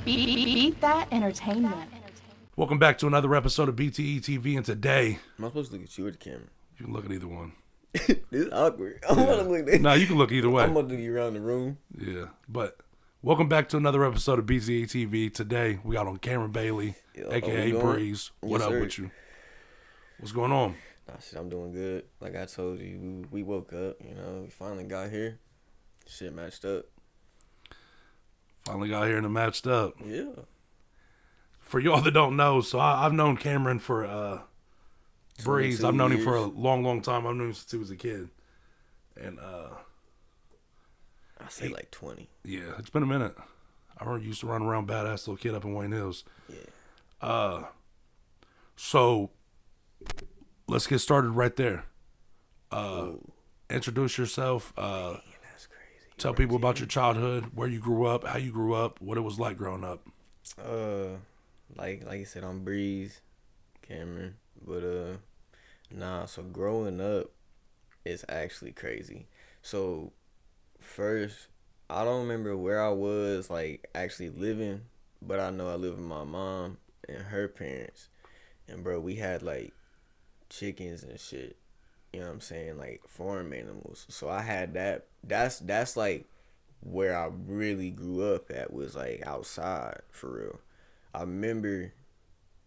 Beat that entertainment. Welcome back to another episode of BTE TV, and today Am I supposed to look at you or the camera? you can look at either one. This is awkward. I want to look at No, you can look either way. I'm going to do you around the room. Yeah, but welcome back to another episode of BTE TV. Today we got on Cameron Bailey, aka Breeze. What Yes, up sir. with you? What's going on? Nah, shit, I'm doing good. Like I told you, we woke up, we finally got here. Shit matched up. Finally got here and it matched up. Yeah. For y'all that don't know, so I've known Cameron for Breeze. 22 I've known him years. for a long time. I've known him since he was a kid, and I say like 20. yeah, it's been a minute. I remember you used to run around badass little kid up in Wayne Hills. Yeah. So let's get started right there. Ooh, Introduce yourself. that's crazy. Tell people about your childhood, where you grew up, how you grew up, what it was like growing up. Like you said, I'm Breeze, Cameron. But so growing up is actually crazy. So first, I don't remember where I was like actually living, but I know I lived with my mom and her parents. And bro, we had like chickens and shit. You know what I'm saying? Like farm animals. So I had that. That's like where I really grew up at, was like outside for real. I remember,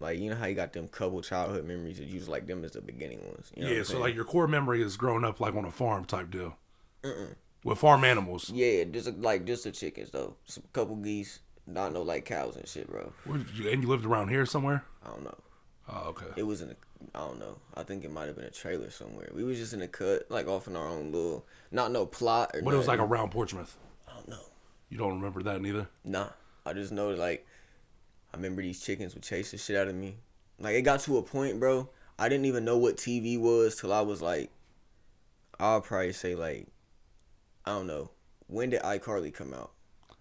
like, you know how you got them couple childhood memories that you just like them as the beginning ones. You know what I'm So saying? like your core memory is growing up like on a farm type deal. With farm animals. Yeah, just the chickens though. Some couple geese, not no like cows and shit, bro. And you lived around here somewhere? I don't know. Oh, okay. It was I don't know. I think it might have been a trailer somewhere. We was just in a cut, like off in our own little, not no plot or But it was like nothing. around Portsmouth. I don't know. You don't remember that neither? Nah, I just know like I remember these chickens would chase the shit out of me. Like it got to a point, bro. I didn't even know what TV was till I was like, I'll probably say like, I don't know, when did iCarly come out?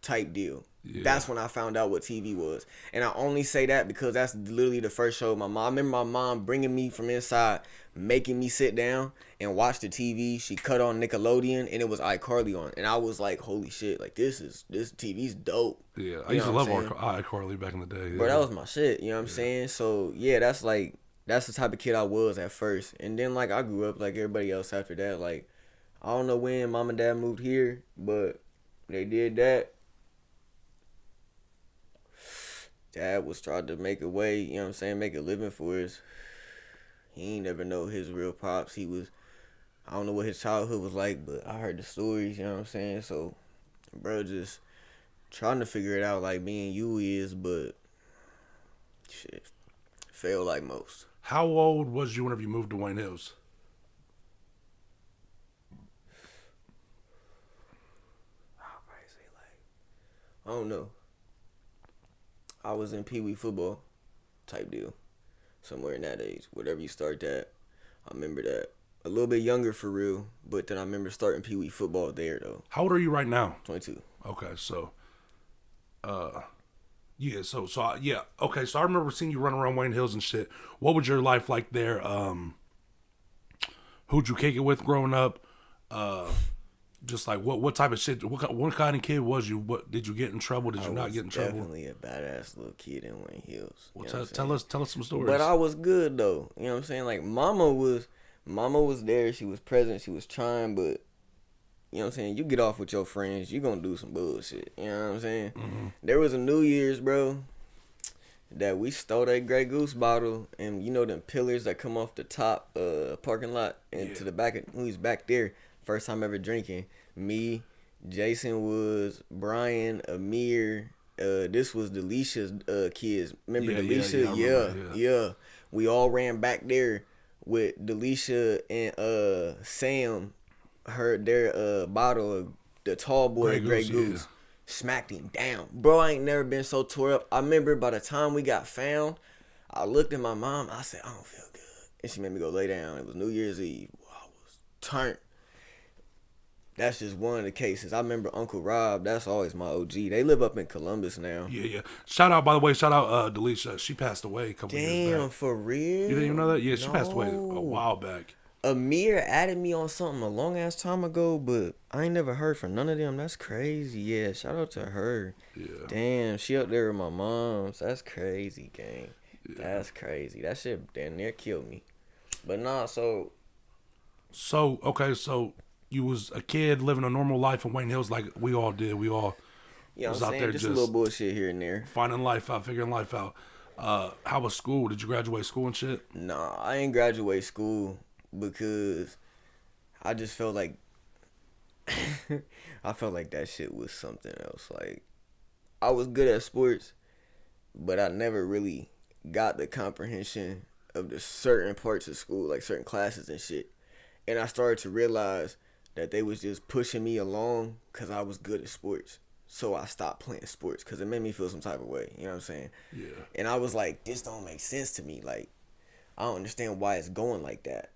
Type deal. Yeah. That's when I found out what TV was. And I only say that because that's literally the first show my mom. I remember my mom bringing me from inside, making me sit down and watch the TV. She cut on Nickelodeon and it was iCarly on. And I was like, holy shit, like this TV's dope. Yeah, I You used to know what love I'm saying? iCarly back in the day. Yeah. Bro, that was my shit, you know what I'm saying? So, yeah, that's the type of kid I was at first. And then, like, I grew up like everybody else after that. Like, I don't know when mom and dad moved here, but they did that. Dad was trying to make a way, you know what I'm saying, make a living for us. He ain't never know his real pops. I don't know what his childhood was like, but I heard the stories, you know what I'm saying? So, bro, just trying to figure it out like me and you is, but shit, fail like most. How old was you whenever you moved to Wayne Hills? I'll probably say like, I don't know. I was in Pee Wee football type deal. Somewhere in that age. Whatever you start that. I remember that. A little bit younger for real, but then I remember starting Pee Wee football there though. How old are you right now? 22. Okay, so, yeah, okay, so I remember seeing you run around Wayne Hills and shit. What was your life like there? Who'd you kick it with growing up? Just like what type of shit? What kind of kid was you? What did you get in trouble? Did you not get in trouble? Definitely a badass little kid in Wayne Hills. Well, You know what I'm tell saying? us some stories. But I was good though. You know what I'm saying? Like mama was there, she was present, she was trying, but you know what I'm saying, you get off with your friends, you gonna do some bullshit. You know what I'm saying? Mm-hmm. There was a New Year's, bro, that we stole that Grey Goose bottle, and you know them pillars that come off the top parking lot and to the back of, we was back there, first time ever drinking. Me, Jason Woods, Brian, Amir, this was Delicia's kids. Remember Delicia? Yeah. We all ran back there with Delicia and Sam, their bottle of the tall boy Grey Goose. Yeah. Smacked him down. Bro, I ain't never been so tore up. I remember by the time we got found, I looked at my mom, I said, I don't feel good. And she made me go lay down. It was New Year's Eve. I was turned. That's just one of the cases. I remember Uncle Rob. That's always my OG. They live up in Columbus now. Yeah. Shout out, by the way, Delicia. She passed away a couple years back. Damn, for real? You didn't even know that? Yeah, she passed away a while back. Amir added me on something a long ass time ago, but I ain't never heard from none of them. That's crazy. Yeah, shout out to her. Yeah. Damn, she up there with my mom's. That's crazy, gang. Yeah. That's crazy. That shit damn near killed me. But nah, so Okay, so you was a kid living a normal life in Wayne Hills like we all did. We all you know was what I'm out saying? there Just a just little bullshit here and there. finding life out, figuring life out. How was school? Did you graduate school and shit? Nah, I ain't graduate school because I just felt like I felt like that shit was something else. Like I was good at sports, but I never really got the comprehension of the certain parts of school, like certain classes and shit. And I started to realize that they was just pushing me along because I was good at sports. So I stopped playing sports because it made me feel some type of way. You know what I'm saying? Yeah. And I was like, this don't make sense to me. Like, I don't understand why it's going like that.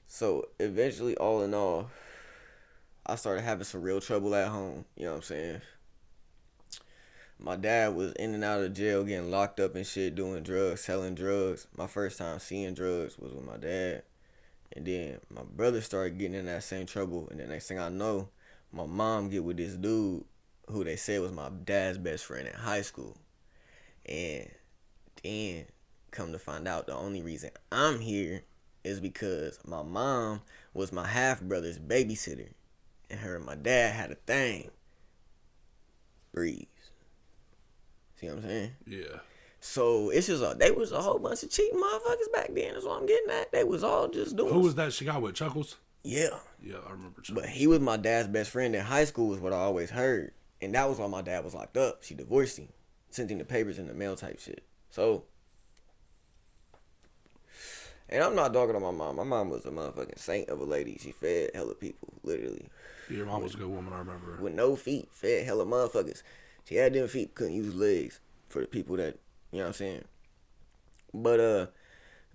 So eventually, all in all, I started having some real trouble at home. You know what I'm saying? My dad was in and out of jail, getting locked up and shit, doing drugs, selling drugs. My first time seeing drugs was with my dad. And then my brother started getting in that same trouble. And the next thing I know, my mom get with this dude who they said was my dad's best friend in high school. And then come to find out the only reason I'm here is because my mom was my half brother's babysitter. And her and my dad had a thing. Breeze. See what I'm saying? Yeah. So it's just they was a whole bunch of cheating motherfuckers back then. That's what I'm getting at. They was all just doing. Who was that she got with? Chuckles? Yeah. Yeah, I remember Chuckles. But he was my dad's best friend in high school is what I always heard. And that was why my dad was locked up. She divorced him. Sent him the papers in the mail type shit. So, and I'm not dogging on my mom. My mom was a motherfucking saint of a lady. She fed hella people, literally. Your mom was a good woman, I remember. With no feet, fed hella motherfuckers. She had them feet, couldn't use legs for the people that, you know what I'm saying? But,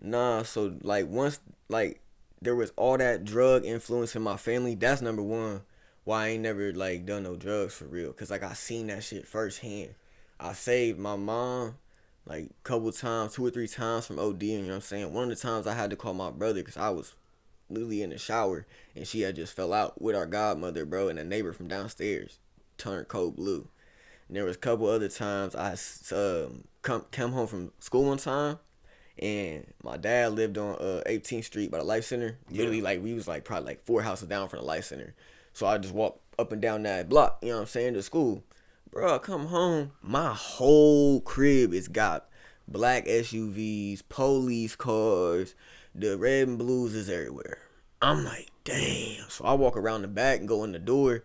nah, so, like, once, like, there was all that drug influence in my family, that's number one why I ain't never, like, done no drugs for real. Because, like, I seen that shit firsthand. I saved my mom, like, a couple times, 2 or 3 times from ODing, you know what I'm saying? One of the times I had to call my brother because I was literally in the shower and she had just fell out with our godmother, bro, and a neighbor from downstairs turned cold blue. And there was a couple other times I come home from school one time and my dad lived on 18th Street by the Life Center. Literally, like, we was, like, probably, like, 4 houses down from the Life Center. So I just walked up and down that block, you know what I'm saying, to school. Bro, I come home, my whole crib is got black SUVs, police cars, the red and blues is everywhere. I'm like, damn. So I walk around the back and go in the door.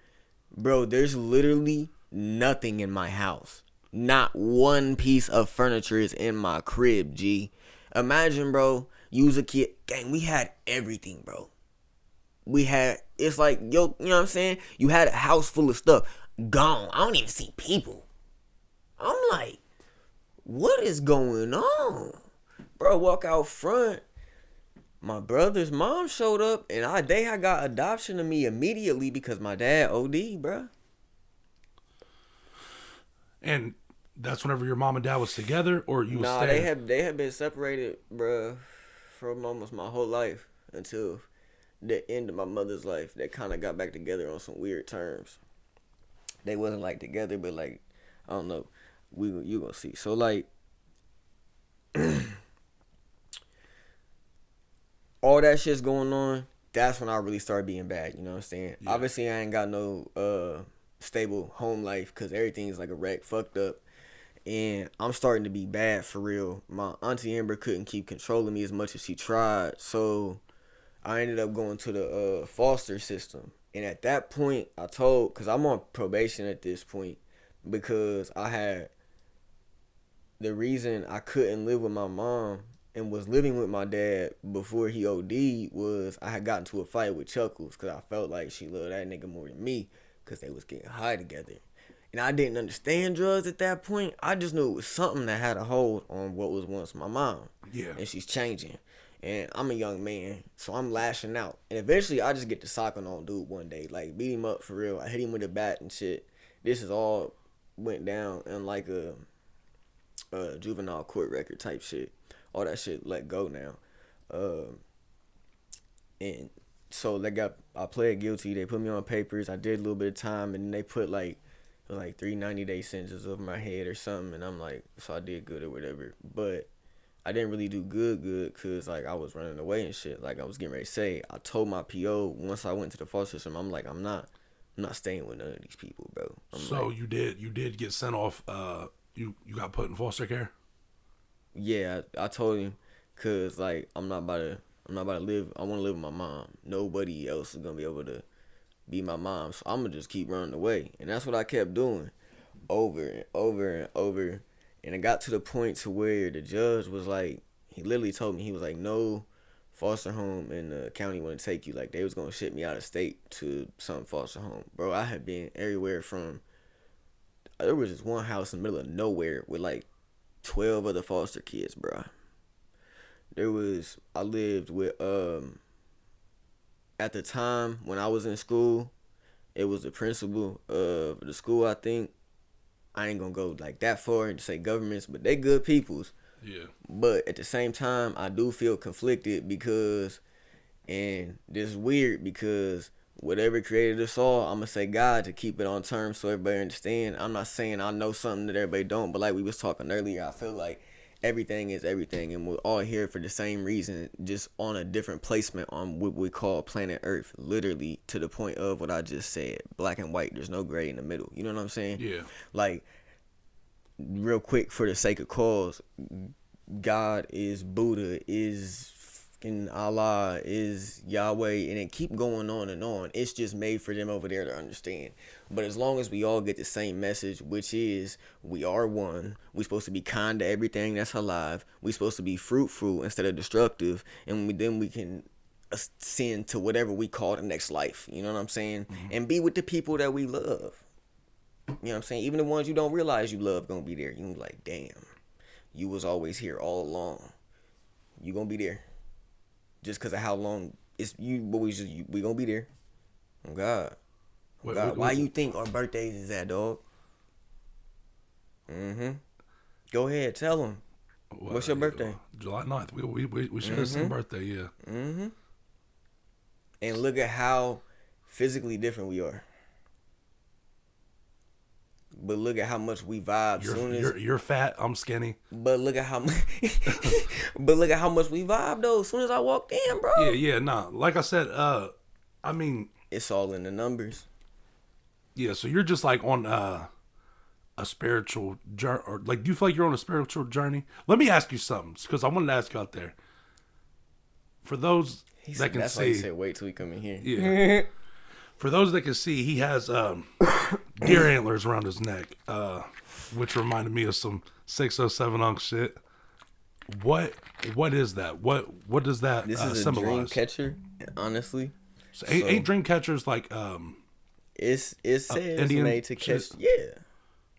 Bro, there's literally nothing in my house. Not one piece of furniture is in my crib, G. Imagine, bro, you was a kid. Gang, we had everything, bro. We had, it's like, yo, you know what I'm saying? You had a house full of stuff. Gone. I don't even see people. I'm like, what is going on? Bro, walk out front. My brother's mom showed up and I got adoption of me immediately because my dad OD, bro. And that's whenever your mom and dad was together, or you? Nah, they had been separated, bro, from almost my whole life until the end of my mother's life. They kind of got back together on some weird terms. They wasn't like together, but like, I don't know. You gonna see. So like, all that shit's going on. That's when I really started being bad. You know what I'm saying? Yeah. Obviously, I ain't got no stable home life because everything's like a wreck, fucked up. And I'm starting to be bad for real. My auntie Amber couldn't keep controlling me as much as she tried. So I ended up going to the foster system. And at that point, I told, because I'm on probation at this point, because I had, the reason I couldn't live with my mom and was living with my dad before he OD'd was I had gotten to a fight with Chuckles because I felt like she loved that nigga more than me because they was getting high together. And I didn't understand drugs at that point. I just knew it was something that had a hold on what was once my mom. Yeah. And she's changing. And I'm a young man, so I'm lashing out. And eventually, I just get to socking on dude one day. Like, beat him up for real. I hit him with a bat and shit. This is all went down in like a juvenile court record type shit. All that shit let go now. And so I pled guilty. They put me on papers. I did a little bit of time, and they put like 3 90-day sentences over my head or something. And I'm like, so I did good or whatever. But I didn't really do good because like I was running away and shit. Like I was getting ready to say, I told my PO once I went to the foster system, I'm like, I'm not staying with none of these people, bro. So like, you did get sent off. You got put in foster care. Yeah, I told him, cause like I'm not about to live. I want to live with my mom. Nobody else is gonna be able to be my mom. So I'm gonna just keep running away, and that's what I kept doing, over and over and over. And it got to the point to where the judge was like, he literally told me, he was like, no foster home in the county want to take you. Like they was gonna ship me out of state to some foster home, bro. I had been everywhere from. There was just one house in the middle of nowhere with like 12 other foster kids, bro. I lived with, at the time when I was in school, it was the principal of the school, I think. I ain't gonna go like that far and say governments, but they good peoples. Yeah. But at the same time, I do feel conflicted because, and this is weird because whatever created us all, I'm gonna say God to keep it on terms so everybody understand. I'm not saying I know something that everybody don't, but like we was talking earlier, I feel like everything is everything, and we're all here for the same reason, just on a different placement on what we call planet Earth, literally to the point of what I just said, black and white. There's no gray in the middle. You know what I'm saying? Yeah. Like, real quick, for the sake of cause, God is Buddha, is fucking Allah, is Yahweh, and it keep going on and on. It's just made for them over there to understand. But as long as we all get the same message, which is we are one, we supposed to be kind to everything that's alive, we supposed to be fruitful instead of destructive, and then we can ascend to whatever we call the next life. You know what I'm saying? Mm-hmm. And be with the people that we love. You know what I'm saying? Even the ones you don't realize you love gonna be there. You gonna be like, damn, you was always here all along. You gonna be there. Just because of how long it's you, but we gonna be there. Oh God. Oh God. Why you think our birthdays is that, dog? Go ahead, tell them. What's your birthday? July 9th. We share the same birthday, yeah. And look at how physically different we are. But look at how much we vibe. You're fat. I'm skinny. But look at how much. But look at how much we vibe though. As soon as I walked in, bro. Yeah. Nah. Like I said, I mean, it's all in the numbers. Yeah. So you're just like on a spiritual journey, or like, do you feel like you're on a spiritual journey? Let me ask you something, because I wanted to ask you out there. For those that can that's see, why he said, wait till we come in here. Yeah. For those that can see, he has deer antlers around his neck, which reminded me of some 607 Unk shit. What is that? What does that this is symbolize? A dream catcher, honestly. So ain't dream catchers like it says Indian made to catch. Shit? Yeah.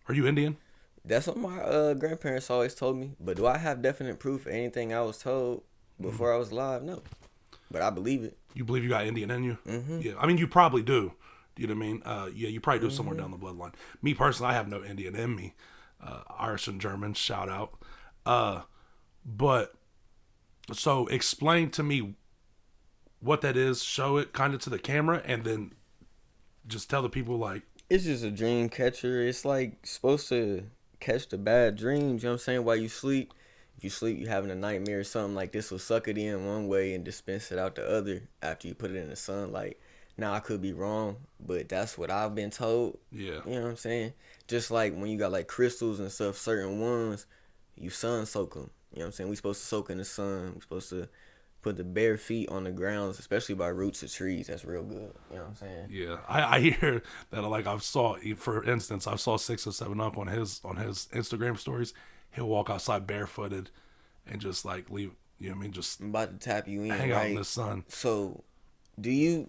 Are you Indian? That's what my grandparents always told me. But do I have definite proof of anything I was told before I was alive? No. But I believe it. You believe you got Indian in you? Mm-hmm. Yeah. I mean, you probably do. You know what I mean? Yeah, you probably do somewhere down the bloodline. Me personally, I have no Indian in me. Irish and German, shout out. But so explain to me what that is. Show it kind of to the camera, and then just tell the people like. It's just a dream catcher. It's like supposed to catch the bad dreams. You know what I'm saying? While you sleep. If you sleep, you having a nightmare or something, like this will suck it in one way and dispense it out the other after you put it in the sunlight. Now, I could be wrong, but that's what I've been told. Yeah. You know what I'm saying? Just like when you got like crystals and stuff, certain ones, you sun soak them. You know what I'm saying? We supposed to soak in the sun. We supposed to put the bare feet on the grounds, especially by roots of trees. That's real good. You know what I'm saying? Yeah. I hear that, like, for instance, I saw 607 Unk on his Instagram stories. He'll walk outside barefooted and just like leave, you know what I mean? Just I'm about to tap you in, hang right? out in the sun. So, we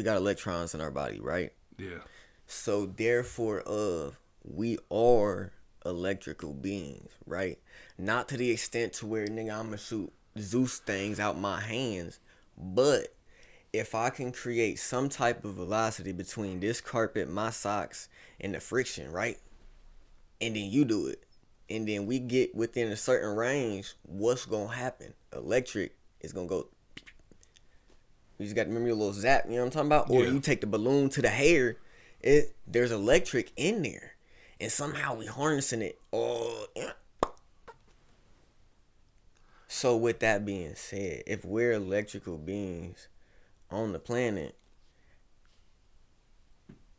got electrons in our body, right? Yeah. So, therefore, we are electrical beings, right? Not to the extent to where, nigga, I'm gonna shoot Zeus things out my hands, but if I can create some type of velocity between this carpet, my socks, and the friction, right? And then you do it. and then we get within a certain range, what's gonna happen? Electric is gonna go. You just got to remember your little zap, you know what I'm talking about? Or you take the balloon to the hair, there's electric in there. And somehow we harnessing it. Oh, yeah. So with that being said, if we're electrical beings on the planet,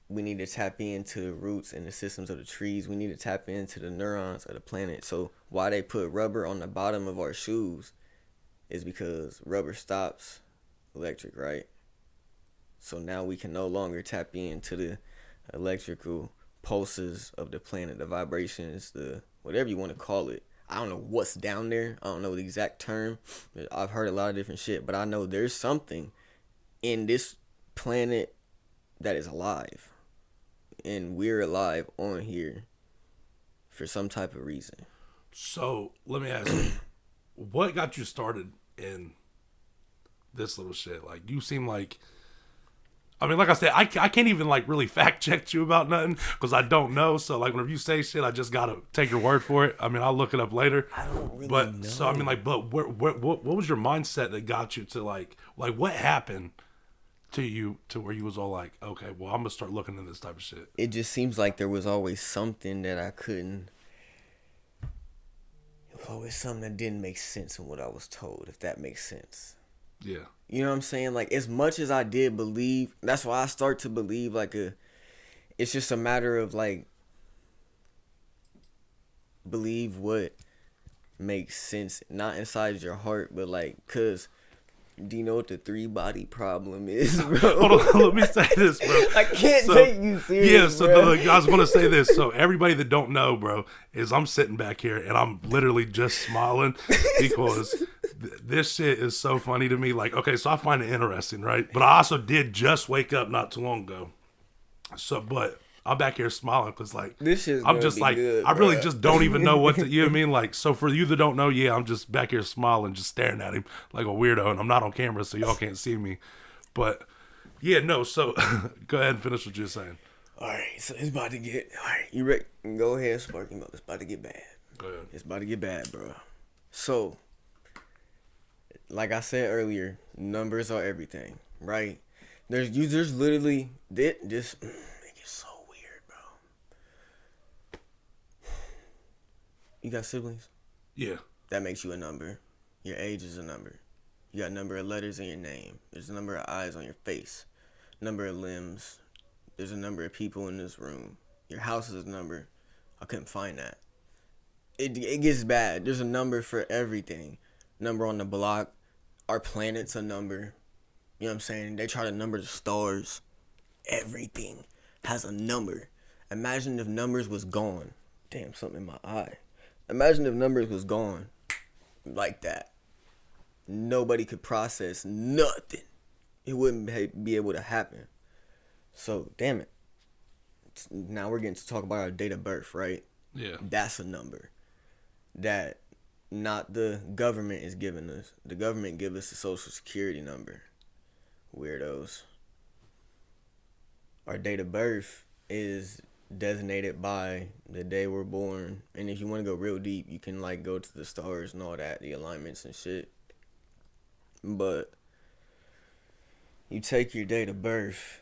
we need to tap into the roots and the systems of the trees. We need to tap into the neurons of the planet. So why they put rubber on the bottom of our shoes is because rubber stops electric, right? So now we can no longer tap into the electrical pulses of the planet, the vibrations, the whatever you want to call it. I don't know what's down there. I don't know the exact term. I've heard a lot of different shit, but I know there's something in this planet that is alive. And we're alive on here for some type of reason. So let me ask you, what got you started in this little shit? Like, you seem like, I mean, like I said, I can't even like really fact check you about nothing because I don't know. So like, whenever you say shit, I just gotta take your word for it. I mean, I'll look it up later. I don't really but know. So I mean, like, but what was your mindset that got you to like what happened to you to where you was all like, okay, well, I'm gonna start looking into this type of shit? It just seems like there was always something that I couldn't. It was always something that didn't make sense in what I was told, if that makes sense. Yeah. You know what I'm saying? Like, as much as I did believe, that's why I start to believe it's just a matter of like, believe what makes sense, not inside your heart, but like, cause do you know what the 3-body problem is, bro? Hold on, let me say this, bro. I can't take you serious. Yeah, so bro. look, I was gonna say this. So everybody that don't know, bro, is I'm sitting back here and I'm literally just smiling because this shit is so funny to me. Like, okay, so I find it interesting, right? But I also did just wake up not too long ago. So, but I'm back here smiling because, like, this shit's I'm just like, good, I really bro. just don't even know what to, you know what I mean? Like, so for you that don't know, yeah, I'm just back here smiling, just staring at him like a weirdo, and I'm not on camera, so y'all can't see me. But, yeah, no, so go ahead and finish what you're saying. All right, so it's about to get, all right, you ready? Go ahead, Sparky Milk. It's about to get bad. Go ahead. It's about to get bad, bro. So, like I said earlier, numbers are everything, right? There's literally, this it gets so weird, bro. You got siblings? Yeah. That makes you a number. Your age is a number. You got a number of letters in your name. There's a number of eyes on your face. Number of limbs. There's a number of people in this room. Your house is a number. I couldn't find that. It gets bad. There's a number for everything. Number on the block. Our planet's a number. You know what I'm saying? They try to number the stars. Everything has a number. Imagine if numbers was gone. Damn, something in my eye. Imagine if numbers was gone like that. Nobody could process nothing. It wouldn't be able to happen. So, damn it. Now we're getting to talk about our date of birth, right? Yeah. That's a number that not the government is giving us. The government give us a social security number. Weirdos. Our date of birth is designated by the day we're born. And if you want to go real deep, you can like go to the stars and all that, the alignments and shit. But you take your date of birth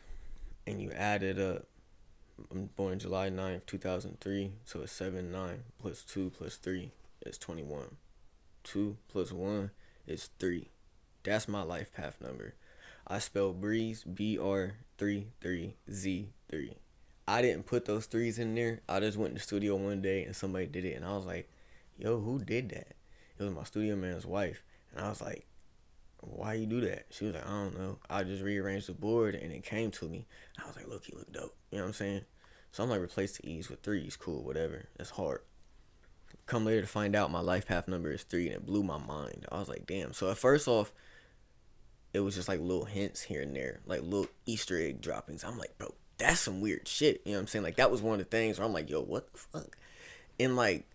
and you add it up. I'm born July 9th, 2003, so it's 7-9 plus 2 plus 3 is 21. 2 plus 1 is 3. That's my life path number. I spelled Breeze, BR33Z3. I didn't put those 3s in there. I just went in the studio one day and somebody did it, and I was like, yo, who did that? It was my studio man's wife, and I was like, why you do that? She was like, I don't know. I just rearranged the board and it came to me. I was like, look, you look dope. You know what I'm saying? So I'm like, replace the E's with 3s. Cool, whatever. That's hard. Come later to find out my life path number is 3, and it blew my mind. I was like, damn. So at first off, it was just like little hints here and there, like little Easter egg droppings. I'm like, bro, that's some weird shit. You know what I'm saying? Like, that was one of the things where I'm like, yo, what the fuck? And like,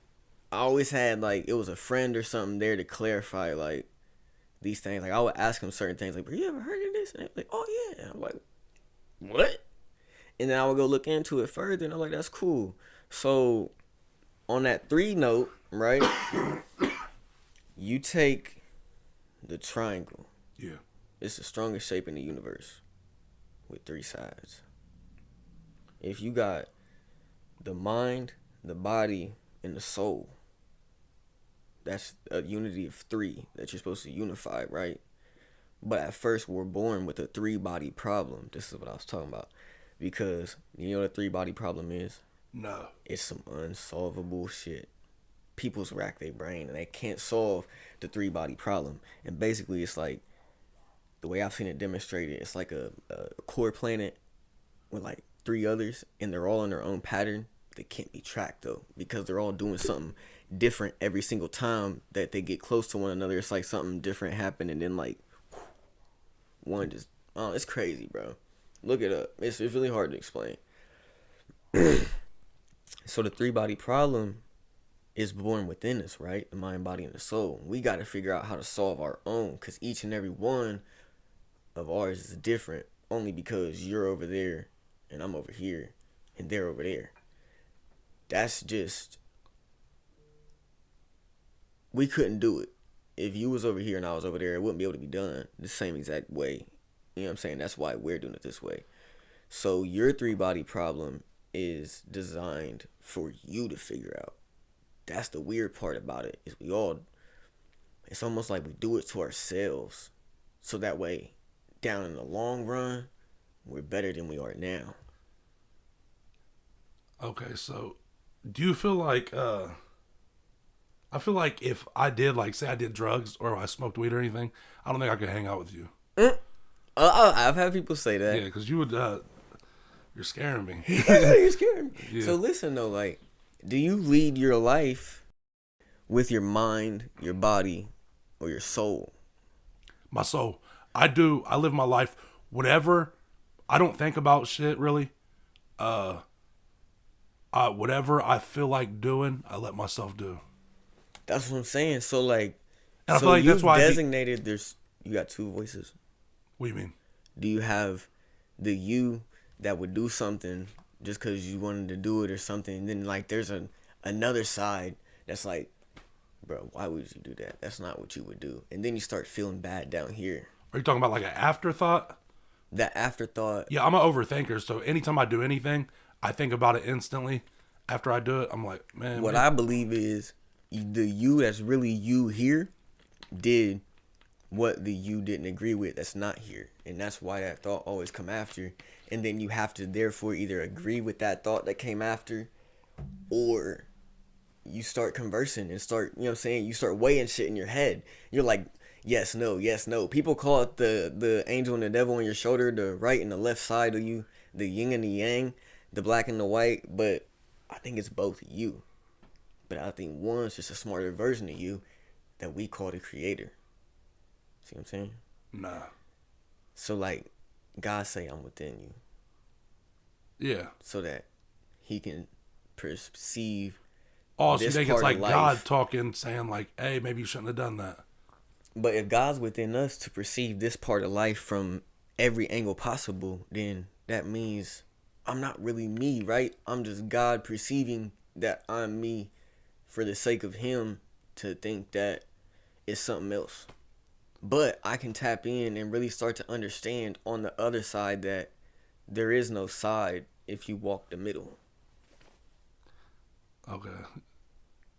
I always had like, it was a friend or something there to clarify like these things. Like, I would ask him certain things, like, bro, you ever heard of this? And they'd be like, oh yeah. I'm like, what? And then I would go look into it further, and I'm like, that's cool. So on that 3 note, right? You take the triangle. Yeah. It's the strongest shape in the universe with 3 sides. If you got the mind, the body, and the soul, that's a unity of 3 that you're supposed to unify, right? But at first, we're born with a 3-body problem. This is what I was talking about. Because you know what a 3-body problem is? No. It's some unsolvable shit. People's rack their brain and they can't solve the 3-body problem. And basically, it's like, the way I've seen it demonstrated, it's like a core planet with like 3 others, and they're all in their own pattern. They can't be tracked though, because they're all doing something different every single time that they get close to one another. It's like something different happened, and then like one just, oh, it's crazy, bro. Look it up. It's really hard to explain. So the 3-body problem is born within us, right? The mind, body, and the soul. We got to figure out how to solve our own, because each and every one of ours is different, only because you're over there and I'm over here and they're over there. That's just, we couldn't do it. If you was over here and I was over there, it wouldn't be able to be done the same exact way. You know what I'm saying? That's why we're doing it this way. So your 3-body problem is designed for you to figure out. That's the weird part about it, is it's almost like we do it to ourselves. So that way, down in the long run, we're better than we are now. Okay, so do you feel like I feel like if I did, like, say I did drugs or I smoked weed or anything, I don't think I could hang out with you. I've had people say that. Yeah, because you would you're scaring me. You're scaring me. Yeah. So listen though, like, do you lead your life with your mind, your body, or your soul? My soul. I do. I live my life whatever. I don't think about shit really. Whatever I feel like doing, I let myself do. That's what I'm saying. So like, and I feel like that's why designated. You got 2 voices. What do you mean? Do you have the you that would do something just because you wanted to do it or something, and then like there's another side that's like, bro, why would you do that? That's not what you would do. And then you start feeling bad down here. Are you talking about like an afterthought? That afterthought. Yeah, I'm an overthinker. So anytime I do anything, I think about it instantly. After I do it, I'm like, man. What I believe is the you that's really you here did what the you didn't agree with that's not here. And that's why that thought always come after. And then you have to therefore either agree with that thought that came after, or you start conversing and start, you know what I'm saying? You start weighing shit in your head. You're like, yes, no, yes, no. People call it the angel and the devil on your shoulder, the right and the left side of you, the yin and the yang, the black and the white. But I think it's both you. But I think one's just a smarter version of you that we call the creator. See what I'm saying? Nah. So like, God say I'm within you. Yeah. So that he can perceive. Oh, so you think it's like life. God talking, saying like, hey, maybe you shouldn't have done that. But if God's within us to perceive this part of life from every angle possible, then that means I'm not really me, right? I'm just God perceiving that I'm me for the sake of him to think that it's something else. But I can tap in and really start to understand on the other side that there is no side if you walk the middle. Okay.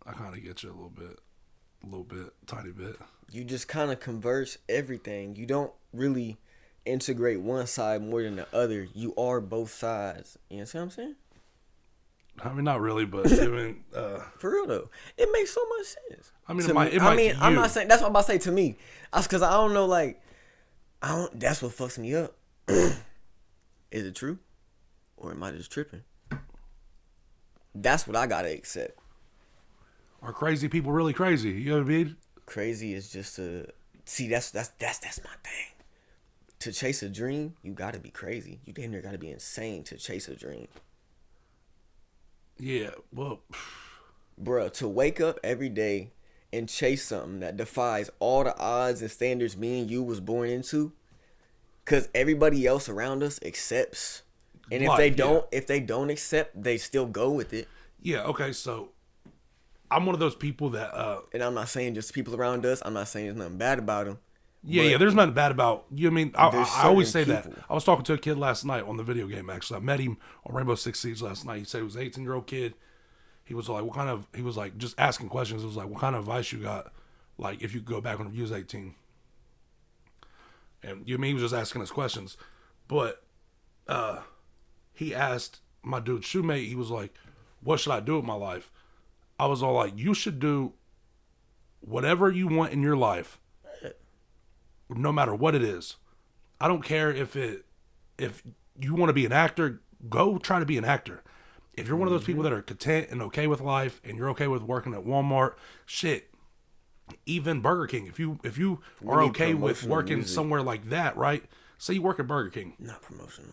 I kind of get you a little bit, tiny bit. You just kind of converse everything. You don't really integrate one side more than the other. You are both sides. You know what I'm saying? I mean, not really, but I mean, for real though, it makes so much sense. I mean, I'm not saying that's what I'm about to say to me. Because I don't know, like, that's what fucks me up. Is it true, or am I just tripping? That's what I gotta accept. Are crazy people really crazy? You know what I mean? Crazy is just that's my thing. To chase a dream, you gotta be crazy. You damn near gotta be insane to chase a dream. Yeah, well, bruh, to wake up every day and chase something that defies all the odds and standards me and you was born into, because everybody else around us accepts, and if they don't accept, they still go with it. Yeah. Okay. So I'm one of those people that And I'm not saying just people around us. I'm not saying there's nothing bad about them. yeah, there's nothing bad about you. Know what I mean, I always say certain that. I was talking to a kid last night on the video game. Actually, I met him on Rainbow Six Siege last night. He said he was an 18-year-old kid. He was like, he was like, just asking questions. It was like, what kind of advice you got? Like, if you could go back when you was 18. And you know what I mean, he was just asking us questions. But he asked my dude, shoemate, he was like, what should I do with my life? I was all like, you should do whatever you want in your life, no matter what it is. I don't care if you want to be an actor, go try to be an actor. If you're one of those people that are content and okay with life, and you're okay with working at Walmart, shit, even Burger King. If you are okay with working somewhere like that, right? Say you work at Burger King. Not promotional.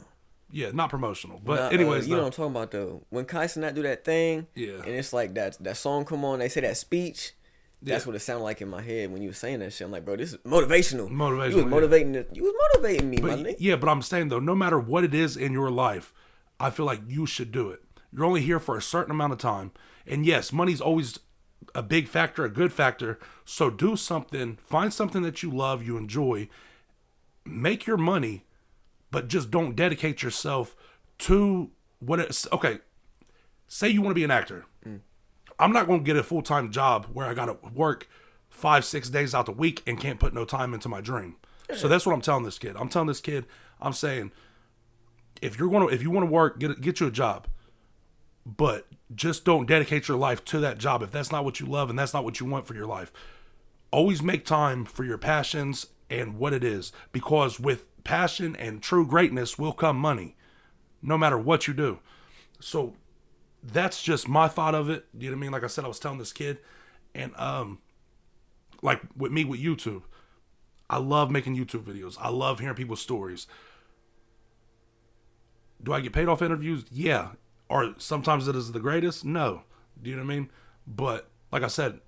Yeah, not promotional. But anyways, you know what I'm talking about though. When Kyson not do that thing, yeah, and it's like that song come on, they say that speech. That's what it sounded like in my head when you were saying that shit. I'm like, bro, this is motivational. Motivational. You was motivating. You was motivating me, my nigga. Yeah, but I'm saying though, no matter what it is in your life, I feel like you should do it. You're only here for a certain amount of time, and yes, money's always a big factor, a good factor. So do something, find something that you love, you enjoy, make your money, but just don't dedicate yourself to what it's okay. Say you want to be an actor. I'm not going to get a full-time job where I got to work 5-6 days out the week and can't put no time into my dream. So that's what I'm telling this kid. I'm telling this kid, I'm saying, if you want to work, get you a job, but just don't dedicate your life to that job if that's not what you love and that's not what you want for your life. Always make time for your passions and what it is, because with passion and true greatness will come money, no matter what you do. So that's just my thought of it. You know what I mean? Like I said, I was telling this kid, and like with me with YouTube, I love making YouTube videos. I love hearing people's stories. Do I get paid off interviews? Yeah. Or sometimes it is the greatest? No. Do you know what I mean? But like I said,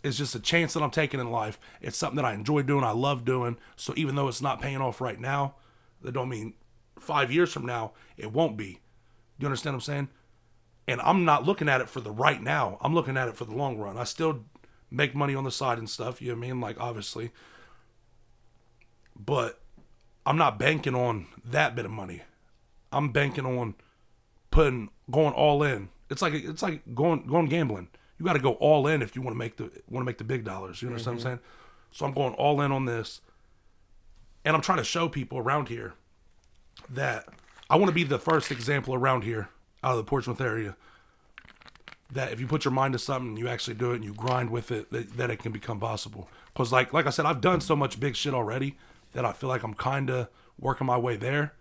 it's just a chance that I'm taking in life. It's something that I enjoy doing. I love doing. So even though it's not paying off right now, that don't mean 5 years from now it won't be. You understand what I'm saying? And I'm not looking at it for the right now. I'm looking at it for the long run. I still make money on the side and stuff. You know what I mean? Like, obviously. But I'm not banking on that bit of money. I'm banking on going all in. It's like going gambling. You got to go all in if you want to make the big dollars. You understand what I'm saying? So I'm going all in on this, and I'm trying to show people around here that I want to be the first example around here out of the Portsmouth area that if you put your mind to something, you actually do it and you grind with it, that it can become possible. Because like I said, I've done so much big shit already that I feel like I'm kind of working my way there.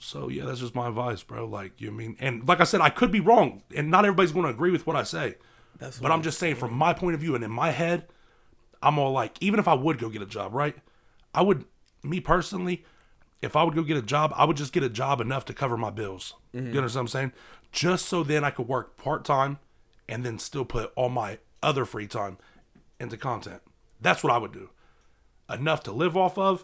So yeah, that's just my advice, bro. Like, you know what I mean? And like I said, I could be wrong, and not everybody's going to agree with what I say. But I'm just saying, from my point of view and in my head, I'm all like, even if I would go get a job, right? Me personally, if I would go get a job, I would just get a job enough to cover my bills. You understand what I'm saying? Just so then I could work part-time and then still put all my other free time into content. That's what I would do. Enough to live off of,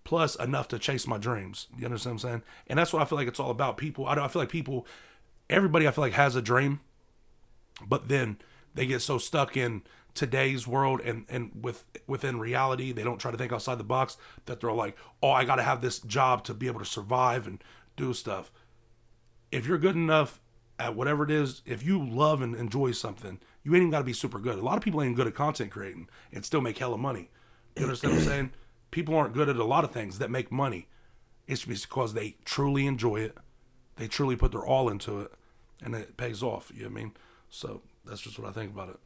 plus enough to chase my dreams. You understand what I'm saying? And that's what I feel like it's all about. I feel like everybody I feel like has a dream, but then they get so stuck in today's world and within reality, they don't try to think outside the box, that they're like, oh, I got to have this job to be able to survive and do stuff. If you're good enough at whatever it is, if you love and enjoy something, you ain't even got to be super good. A lot of people ain't good at content creating and still make hella money. You understand what I'm saying? People aren't good at a lot of things that make money. It's because they truly enjoy it. They truly put their all into it, and it pays off. You know what I mean? So that's just what I think about it.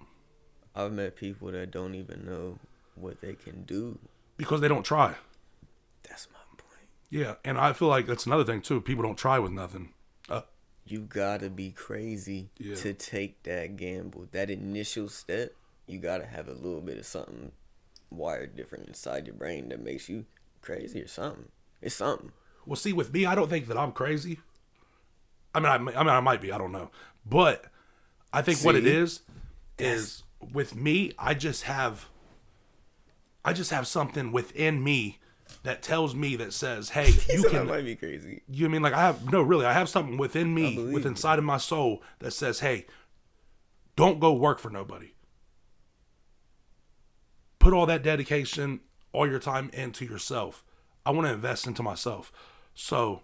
I've met people that don't even know what they can do because they don't try. That's my point. Yeah, and I feel like that's another thing too. People don't try with nothing. You gotta be crazy to take that gamble. That initial step, you gotta have a little bit of something wired different inside your brain that makes you crazy or something. It's something. Well, see, with me, I don't think that I'm crazy. I might be. I don't know, but I think what it is with me. I just have something within me that tells me, that says, "Hey, you can." I might be crazy. You know what I mean? Like I have something within me, inside of my soul that says, "Hey, don't go work for nobody. Put all that dedication, all your time into yourself. I want to invest into myself. So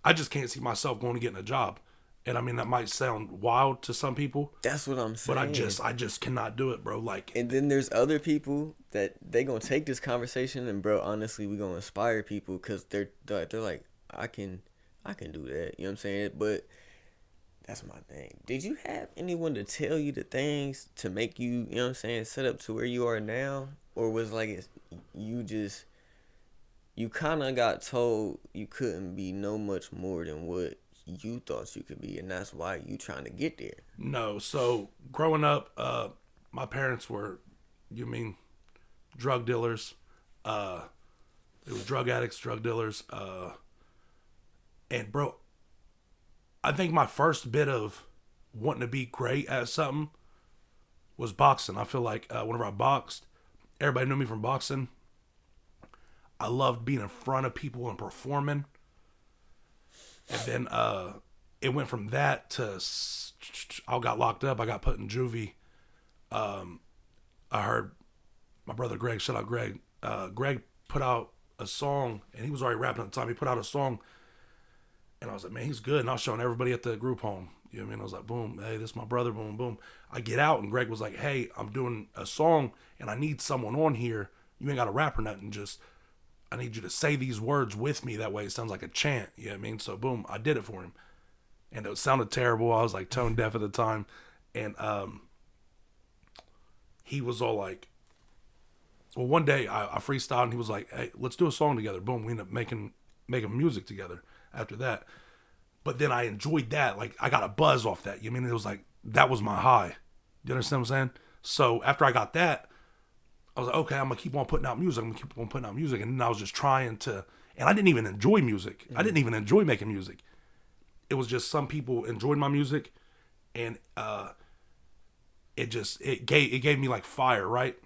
I just can't see myself going to getting a job. And I mean, that might sound wild to some people. That's what I'm saying. But I just cannot do it, bro. Like, and then there's other people that they gonna take this conversation and, bro, honestly, we gonna inspire people because they're like, I can do that. You know what I'm saying? But that's my thing. Did you have anyone to tell you the things to make you, you know what I'm saying, set up to where you are now, or was like you kind of got told you couldn't be no much more than what you thought you could be, and that's why you trying to get there? No. So growing up, my parents were, drug dealers. They were drug addicts, drug dealers. And bro, I think my first bit of wanting to be great at something was boxing. I feel like whenever I boxed, everybody knew me from boxing. I loved being in front of people and performing. And then it went from that to I got locked up. I got put in juvie. I heard my brother Greg, shout out Greg. Greg put out a song, and he was already rapping at the time. He put out a song, and I was like, man, he's good. And I was showing everybody at the group home. You know what I mean? I was like, boom, hey, this is my brother, boom, boom. I get out, and Greg was like, hey, I'm doing a song, and I need someone on here. You ain't got to rap or nothing, just I need you to say these words with me. That way it sounds like a chant. You know what I mean? So boom, I did it for him. And it sounded terrible. I was like tone deaf at the time. And he was all like, well, one day I freestyled and he was like, hey, let's do a song together. Boom, we ended up making music together after that. But then I enjoyed that. Like, I got a buzz off that. You know what I mean? It was like, that was my high. You understand what I'm saying? So after I got that, I was like, okay, I'm going to keep on putting out music. And then I was just trying to, and I didn't even enjoy music. I didn't even enjoy making music. It was just some people enjoyed my music, and it gave me like fire, right?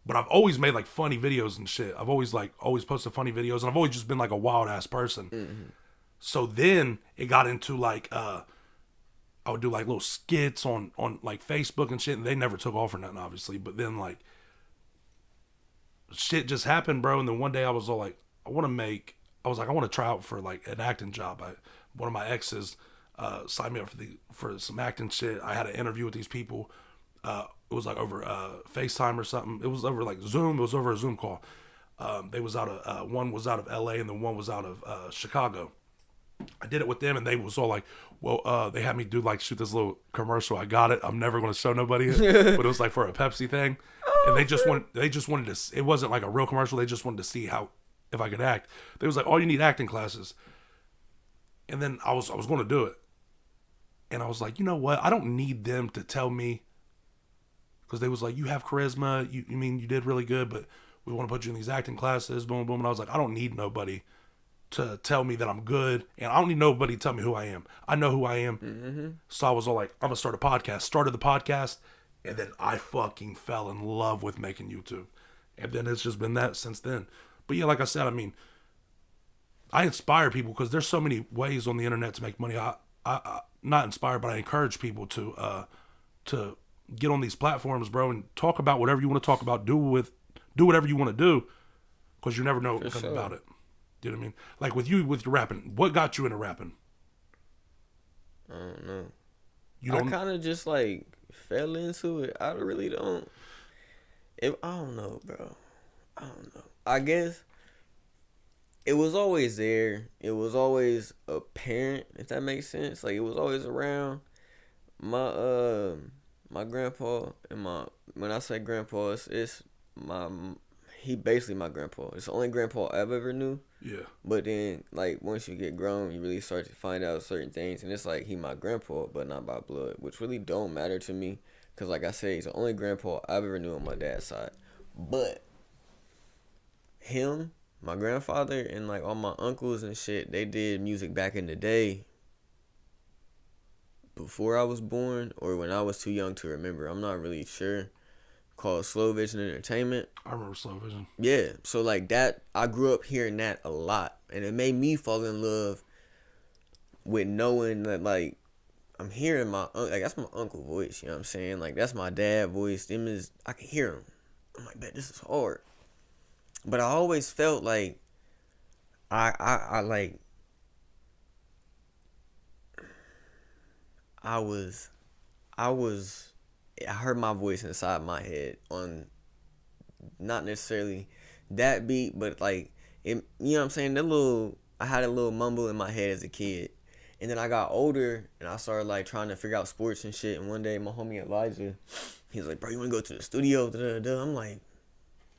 But I've always made like funny videos and shit. I've always posted funny videos, and I've always just been like a wild ass person. Mm-hmm. So then it got into like I would do like little skits on like Facebook and shit, and they never took off or nothing, obviously. But then like shit just happened, bro. And then one day I was all like, I want to try out for like an acting job. One of my exes signed me up for some acting shit. I had an interview with these people. It was like over FaceTime or something. It was over like Zoom. It was over a Zoom call. They was out of one was out of LA and then one was out of Chicago. I did it with them, and they was all like, well, they had me shoot this little commercial. I got it. I'm never going to show nobody it. But it was like for a Pepsi thing. And they just wanted to, it wasn't like a real commercial. They just wanted to see if I could act. They was like, oh, you need acting classes. And then I was going to do it. And I was like, you know what? I don't need them to tell me, because they was like, you have charisma. You did really good, but we want to put you in these acting classes, boom, boom. And I was like, I don't need nobody to tell me that I'm good, and I don't need nobody to tell me who I am. I know who I am. Mm-hmm. So I was all like, I'm gonna start a podcast. Started the podcast, and then I fucking fell in love with making YouTube, and then it's just been that since then. But yeah, like I said, I mean, I inspire people because there's so many ways on the internet to make money. I not inspire, but I encourage people to get on these platforms, bro, and talk about whatever you want to talk about. Do whatever you want to do, because you never know what's about it. You know what I mean? Like with your rapping, what got you into rapping? I don't know. I kind of just like fell into it. I really don't. I don't know, bro. I don't know. I guess it was always there. It was always apparent, if that makes sense. Like, it was always around. My grandpa and when I say grandpa, it's he basically my grandpa. It's the only grandpa I've ever knew. Yeah. But then, like, once you get grown, you really start to find out certain things. And it's like, he my grandpa, but not by blood, which really don't matter to me. Because, like I say, he's the only grandpa I've ever knew on my dad's side. But him, my grandfather, and, like, all my uncles and shit, they did music back in the day before I was born or when I was too young to remember. I'm not really sure. Called Slow Vision Entertainment. I remember Slow Vision. Yeah, so like that, I grew up hearing that a lot, and it made me fall in love with knowing that, like, I'm hearing like that's my uncle voice. You know what I'm saying? Like that's my dad voice. I can hear him. I'm like, man, this is hard. But I always felt like I like I was I heard my voice inside my head on not necessarily that beat, but like it, you know what I'm saying? I had a little mumble in my head as a kid. And then I got older and I started like trying to figure out sports and shit. And one day my homie Elijah, he was like, bro, you wanna go to the studio? Da-da-da. I'm like,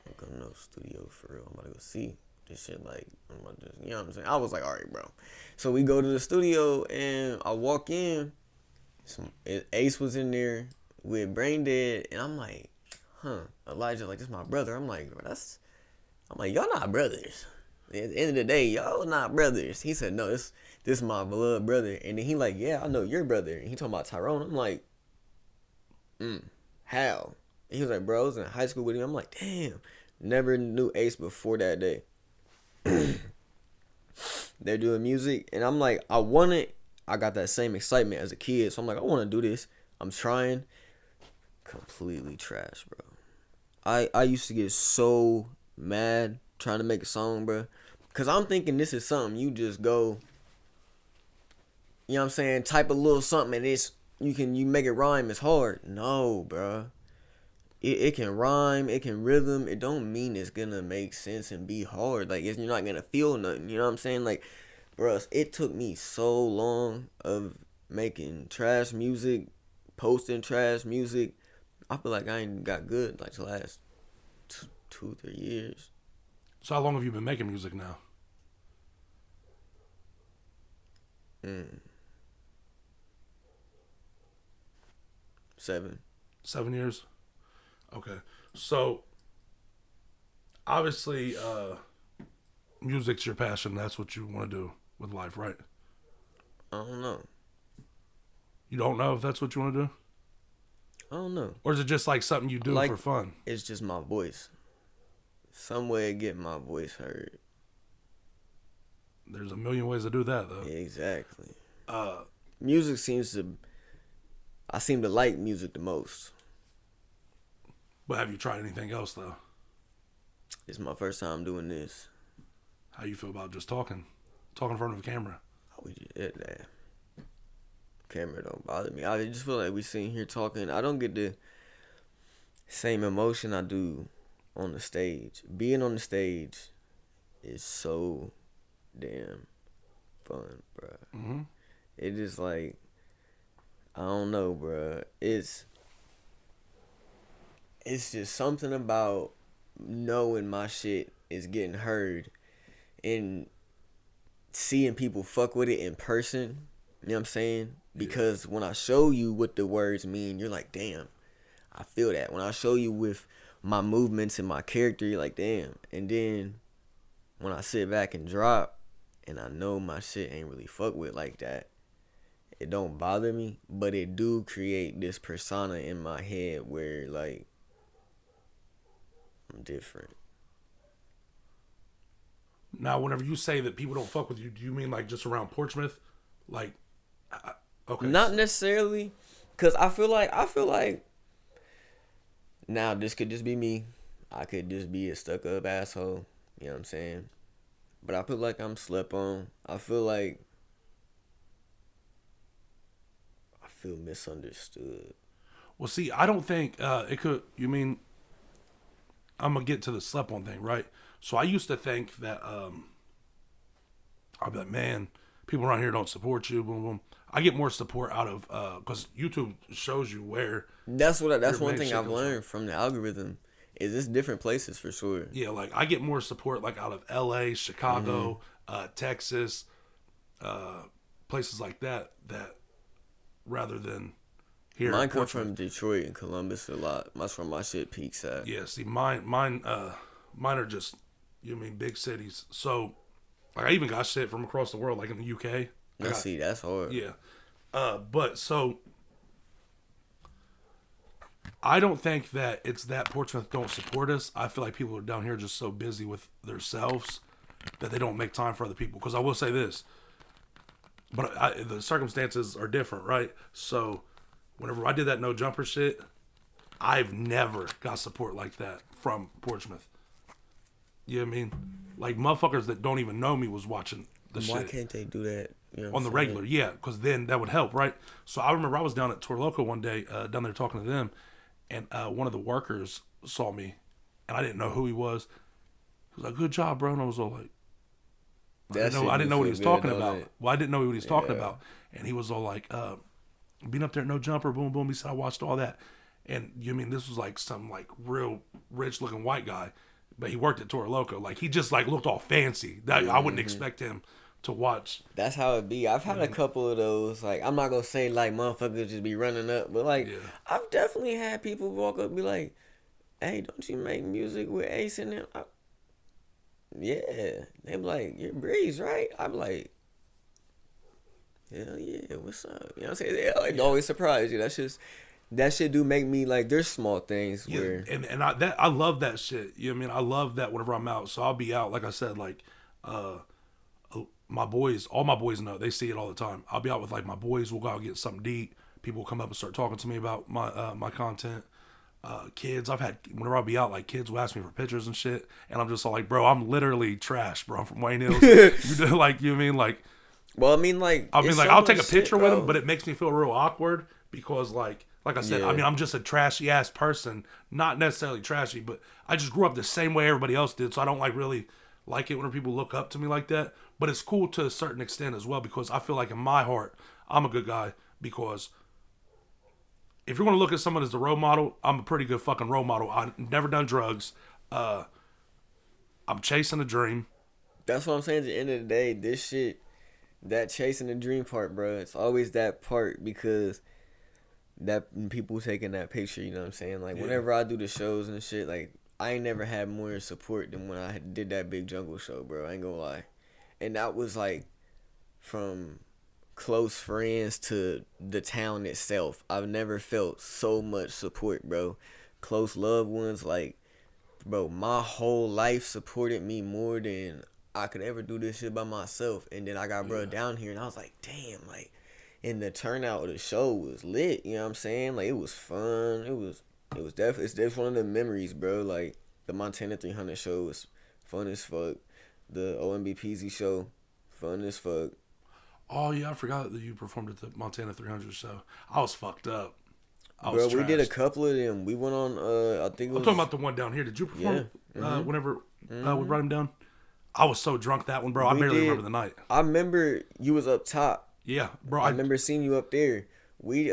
I'm going to no studio for real. I'm about to go see this shit. Like, I'm about to, you know what I'm saying? I was like, all right, bro. So we go to the studio and I walk in. Ace was in there with Brain Dead. And I'm like, Elijah, like, this is my brother. I'm like, bro, I'm like, y'all not brothers. At the end of the day, y'all not brothers. He said, no, this is my beloved brother. And then he like, yeah, I know your brother. And he talking about Tyrone. I'm like, how? And he was like, bro, I was in high school with him. I'm like, damn. Never knew Ace before that day. They're doing music. And I'm like, I got that same excitement as a kid. So I'm like, I want to do this. I'm trying. Completely trash, bro. I used to get so mad trying to make a song, bro. Because I'm thinking this is something you just go, you know what I'm saying, type a little something and you make it rhyme. It's hard. No, bro. It can rhyme, it can rhythm. It don't mean it's gonna make sense and be hard. Like, you're not gonna feel nothing. You know what I'm saying? Like, bro, it took me so long of making trash music, posting trash music. I feel like I ain't got good like the last 2-3 years. So how long have you been making music now? 7. 7 years? Okay. So, obviously, music's your passion. That's what you want to do with life, right? I don't know. You don't know if that's what you want to do? I don't know. Or is it just like something you do like, for fun? It's just my voice. Some way of getting my voice heard. There's a million ways to do that, though. Exactly. Music I seem to like music the most. But have you tried anything else, though? It's my first time doing this. How you feel about just talking in front of a camera? Oh, that camera don't bother me. I just feel like we sitting here talking. I don't get the same emotion I do on the stage. Being on the stage is so damn fun, bro. Mm-hmm. It is like, I don't know, bro. It's just something about knowing my shit is getting heard and seeing people fuck with it in person. You know what I'm saying? Because when I show you what the words mean, you're like, damn, I feel that. When I show you with my movements and my character, you're like, damn. And then when I sit back and drop and I know my shit ain't really fuck with like that, it don't bother me, but it do create this persona in my head where, like, I'm different. Now, whenever you say that people don't fuck with you, do you mean like just around Portsmouth? Like, okay. Not necessarily, because I feel like, now this could just be me. I could just be a stuck up asshole. You know what I'm saying? But I feel like I'm slept on. I feel misunderstood. Well, see, I don't think it could. You mean, I'm gonna get to the slept on thing, right? So I used to think that I'd be like, man, people around here don't support you. Boom, boom. I get more support out of because YouTube shows you where. That's one thing I've learned from the algorithm. Is it's different places for sure. Yeah, like I get more support like out of LA, Chicago, Texas, places like that rather than here. Mine come from Detroit and Columbus a lot. That's where my shit peaks at. Yeah, see, mine are just, you mean, big cities. So, like, I even got shit from across the world, like in the UK. See, that's hard. Yeah, but so I don't think that it's that Portsmouth don't support us. I feel like people are down here just so busy with themselves that they don't make time for other people. Because I will say this. but the circumstances are different, right? So whenever I did that no jumper shit, I've never got support like that from Portsmouth. You know what I mean? Like motherfuckers that don't even know me was watching the Why shit can't they do that? You know what on the I'm saying? regular, yeah, because then that would help, right? So I remember I was down at Tour Loco one day, down there talking to them, and one of the workers saw me, and I didn't know who he was. He was like, "Good job, bro," and I was all like, That shit I didn't do know what he feel was good, talking don't about. it? Well, I didn't know what he was talking Yeah. about, and he was all like, "Being up there at no jumper, boom, boom." He said, "I watched all that," and you mean this was like some like real rich looking white guy, but he worked at Toro Loco. Like he just like looked all fancy. That I wouldn't expect him to watch. That's how it be. I've had a couple of those. Like, I'm not gonna say like motherfuckers just be running up, but like, Yeah. I've definitely had people walk up and be like, "Hey, don't you make music with Ace in them?" Yeah, they be like, "You're Breeze, right?" I'm like, "Hell yeah, what's up?" You know what I'm saying? They like always surprise you. That's just that shit do make me like. There's small things Yeah, where and I love that shit. You know what I mean? I love that whenever I'm out. So I'll be out, like I said, like my boys, all my boys know, they see it all the time. I'll be out with like my boys. We'll go out and get something to eat. People will come up and start talking to me about my content. Kids, I've had whenever I'll be out, like kids will ask me for pictures and shit, and I'm just all like, bro, I'm literally trash, bro. I'm from Wayne Hills. You know, like you know what I mean like. well, I mean, like, I mean, it's like so I'll take a much picture shit, with bro. him, but it makes me feel real awkward because, like I said, Yeah. I mean, I'm just a trashy ass person. Not necessarily trashy, but I just grew up the same way everybody else did, so I don't like really like it when people look up to me like that. But it's cool to a certain extent as well because I feel like in my heart, I'm a good guy because if you're gonna look at someone as a role model, I'm a pretty good fucking role model. I've never done drugs. I'm chasing a dream. That's what I'm saying. At the end of the day, this shit, that chasing the dream part, bro, it's always that part because that people taking that picture, you know what I'm saying? Like, whenever I do the shows and shit, like, I ain't never had more support than when I did that Big Jungle show, bro. I ain't gonna lie. And that was, like, from close friends to the town itself. I've never felt so much support, bro. Close loved ones, like, bro, my whole life supported me more than I could ever do this shit by myself. And then I got bro down here and I was like, damn, like, and the turnout of the show was lit, you know what I'm saying? Like, it was fun. It was definitely, it's just one of the memories, bro. Like, the Montana 300 show was fun as fuck. The OMBPZ show, fun as fuck. Oh yeah, I forgot that you performed at the Montana 300 show. I was fucked up. I Bro, was we did a trashed. couple of them. We went on, I think it I'm was. talking about the one down here. Did you perform whenever we brought him down? I was so drunk that one, bro. I We barely did- remember the night. I remember you was up top. Yeah, bro. I remember seeing you up there. We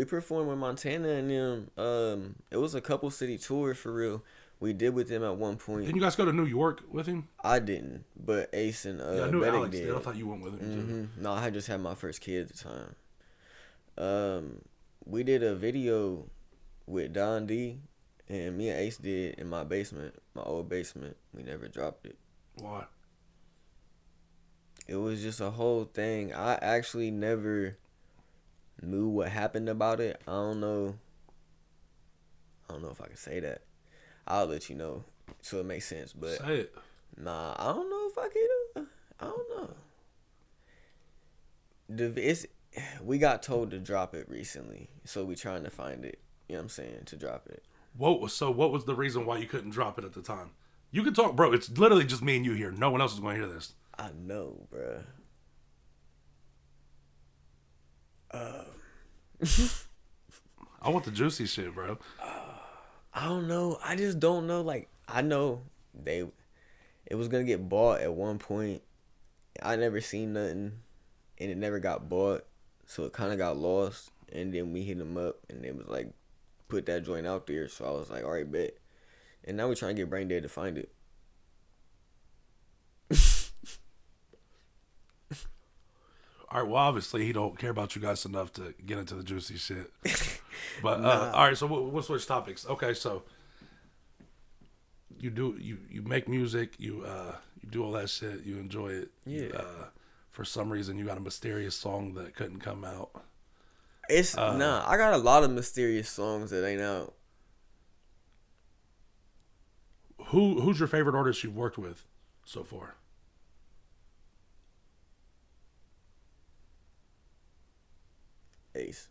performed with Montana and them. It was a couple city tour for real. We did with them at one point. Didn't you guys go to New York with him? I didn't, but Ace and Yeah, I knew Beddick Alex did. did. I thought you went with him too. No, I had just had my first kid at the time. We did a video with Don D, and me and Ace did in my basement, my old basement. We never dropped it. Why? It was just a whole thing. I actually never knew what happened about it. I don't know if I can say that. I'll let you know so it makes sense. But Say it. nah, I don't know if I can. I don't know. We got told to drop it recently, so we trying to find it. You know what I'm saying, to drop it. What was the reason why you couldn't drop it at the time? You can talk, bro. It's literally just me and you here. No one else is going to hear this. I know, bruh. I want the juicy shit, bro. I don't know. I just don't know. Like, I know it was gonna get bought at one point. I never seen nothing, and it never got bought, so it kind of got lost. And then we hit them up, and it was like, put that joint out there. So I was like, all right, bet. And now we're trying to get Brain Dead to find it. All right, well, obviously he don't care about you guys enough to get into the juicy shit. But all right, so we'll switch topics. Okay, so you make music, you do all that shit, you enjoy it. Yeah. For some reason, you got a mysterious song that couldn't come out. It's I got a lot of mysterious songs that ain't out. Who's your favorite artist you've worked with so far? Ace.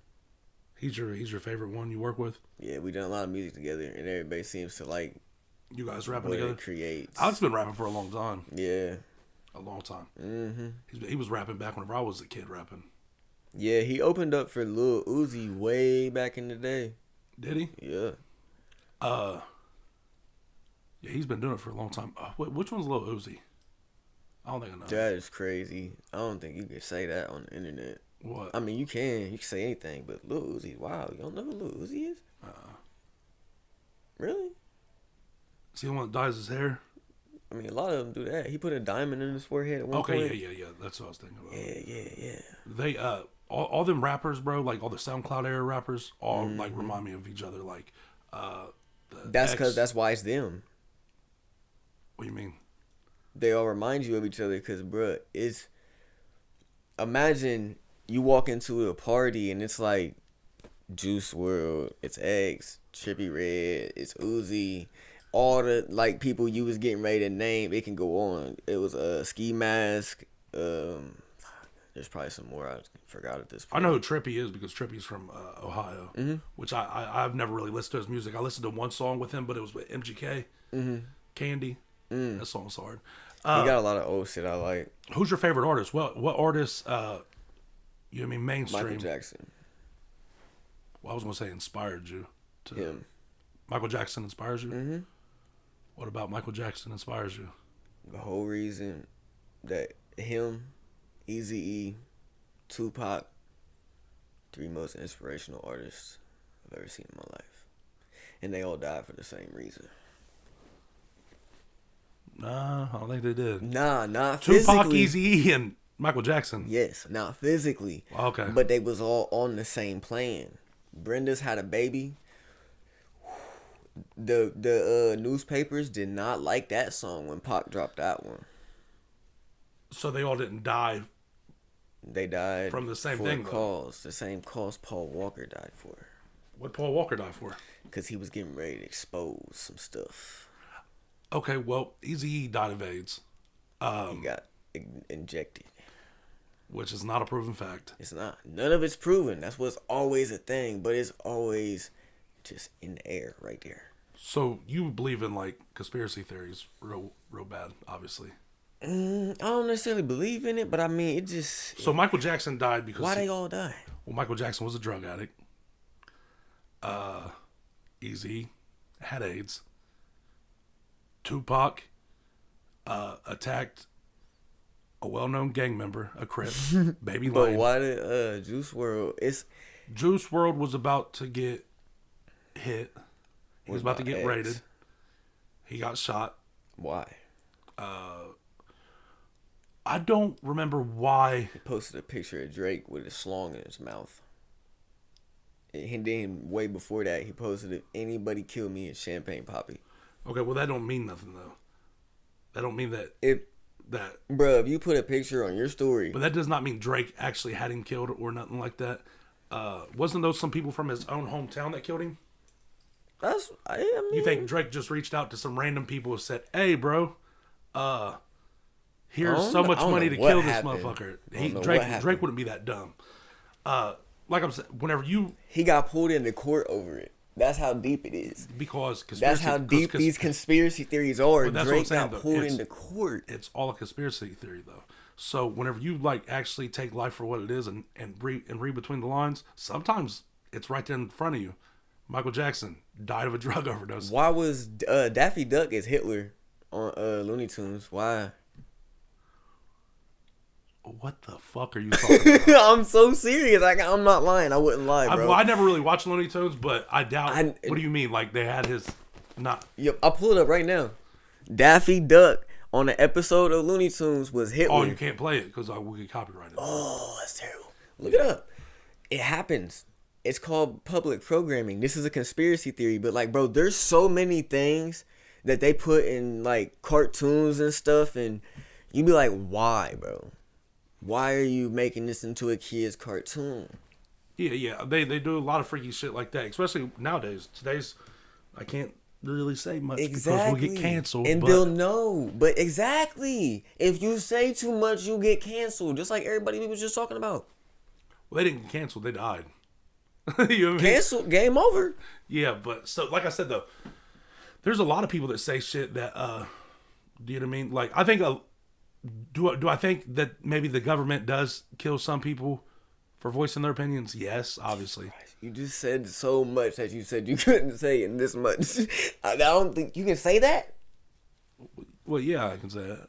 He's your favorite one you work with? Yeah, we done a lot of music together, and everybody seems to like You guys rapping what together? it creates. Alex been rapping for a long time. Yeah. A long time. Mm-hmm. He was rapping back whenever I was a kid rapping. Yeah, he opened up for Lil Uzi way back in the day. Did he? Yeah. Yeah, he's been doing it for a long time. Which one's Lil Uzi? I don't think I know. That is crazy. I don't think you can say that on the internet. What? I mean, you can say anything, but Lil Uzi, wow, you don't know who Lil Uzi is? Really? Is he the one that dyes his hair? I mean, a lot of them do that. He put a diamond in his forehead at one point. Okay, yeah. That's what I was thinking about. Yeah. They all them rappers, bro, like all the SoundCloud era rappers, all like remind me of each other. Like, That's why it's them. What do you mean? They all remind you of each other because, bruh, it's... Imagine you walk into a party and it's like Juice WRLD, it's X, Trippie Redd, it's Uzi, all the like people you was getting ready to name. It can go on. It was Ski Mask. There's probably some more I forgot at this point. I know who Trippie is because Trippie's from Ohio, which I've never really listened to his music. I listened to one song with him, but it was with MGK, Candy. That song's hard. He got a lot of old shit I like. Who's your favorite artist? What artist? You know what I mean? Mainstream. Michael Jackson. Well, I was gonna say inspired you. To Him. Michael Jackson inspires you. What about Michael Jackson inspires you? The whole reason that him, Eazy-E, Tupac, 3 most inspirational artists I've ever seen in my life, and they all died for the same reason. Nah, I don't think they did. Nah, not Tupac, physically. Eazy-E, and Michael Jackson. Yes, not physically. Okay. But they was all on the same plane. Brenda's had a baby. The newspapers did not like that song when Pac dropped that one. So they all didn't die. They died From the same for thing, a though. cause. The same cause Paul Walker died for. What Paul Walker die for? Because he was getting ready to expose some stuff. Okay, well, Eazy-E died of AIDS, He got injected. which is not a proven fact. It's not. None of it's proven. That's what's always a thing, but it's always just in the air right there. So you believe in like conspiracy theories, real bad, obviously. I don't necessarily believe in it, but I mean, it just... So Michael Jackson died because Why they all die? Well, Michael Jackson was a drug addict. Eazy had AIDS. Tupac attacked a well-known gang member, a Crip, Baby But Lane. why did Juice WRLD... It's... Juice WRLD was about to get hit. He was about to get X? raided. He got shot. Why? I don't remember why. He posted a picture of Drake with a slong in his mouth. And then way before that, he posted, "If anybody kill me, it's Champagne Poppy." Okay, well, that don't mean nothing, though. That don't mean that... that. Bruh, if you put a picture on your story... But that does not mean Drake actually had him killed or nothing like that. Wasn't those some people from his own hometown that killed him? I mean... You think Drake just reached out to some random people and said, "Hey, bro, here's so much money to kill this motherfucker." Drake wouldn't be that dumb. Like I'm saying, whenever you... He got pulled into court over it. That's how deep it is. Because that's how deep these conspiracy theories are. That's Drake what I'm saying, got pulled into court. It's all a conspiracy theory, though. So whenever you like actually take life for what it is and read between the lines, sometimes it's right there in front of you. Michael Jackson died of a drug overdose. Why was Daffy Duck as Hitler on Looney Tunes? Why? What the fuck are you talking about? I'm so serious. I'm not lying. I wouldn't lie, bro. I never really watched Looney Tunes, but I doubt. What do you mean? Like they had his not? Yep, I'll pull it up right now. Daffy Duck on an episode of Looney Tunes was Hitler. Oh, you can't play it because we get copyrighted. Oh, that's terrible. Look it up. It happens. It's called public programming. This is a conspiracy theory, but like, bro, there's so many things that they put in like cartoons and stuff, and you be like, why, bro? Why are you making this into a kid's cartoon? Yeah. They do a lot of freaky shit like that, especially nowadays. Today's, I can't really say much because we get canceled. And they'll know. But exactly. If you say too much, you get canceled. Just like everybody we was just talking about. Well, they didn't get canceled. They died. You know what I mean? Canceled. Game over. Yeah, but so like I said though, there's a lot of people that say shit that do you know what I mean? Like I think do I think that maybe the government does kill some people for voicing their opinions? Yes, obviously. You just said so much that you said you couldn't say in this much. I don't think you can say that. Well, yeah, I can say that.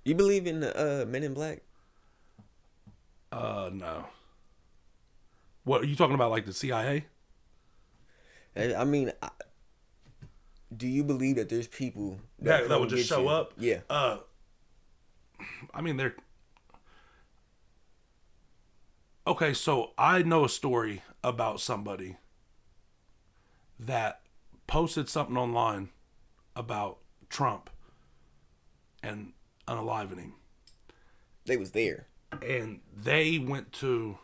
You believe in the Men in Black? No. What are you talking about? Like the CIA? I mean, do you believe that there's people That come would just get show you? up? Yeah. I mean, they're okay. So I know a story about somebody that posted something online about Trump and unaliving him. They was there. And they went to,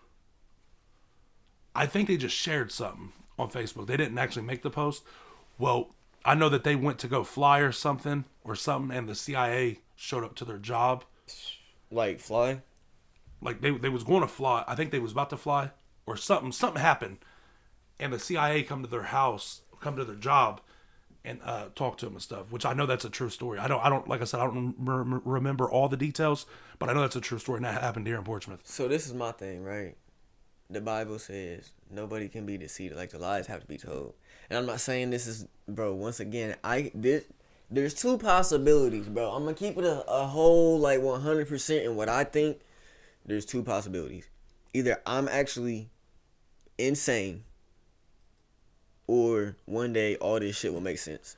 I think they just shared something on Facebook. They didn't actually make the post. Well, I know that they went to go fly or something, and the CIA showed up to their job. Like fly? Like they was going to fly. I think they was about to fly or something. Something happened, and the CIA come to their house, come to their job, and talk to them and stuff. Which I know that's a true story. I don't like I said, I don't remember all the details, but I know that's a true story, and that happened here in Portsmouth. So this is my thing, right? The Bible says nobody can be deceived. Like the lies have to be told. And I'm not saying this is, bro. Once again, there's two possibilities, bro. I'm gonna keep it a whole like 100% in what I think. There's two possibilities. Either I'm actually insane, or one day all this shit will make sense.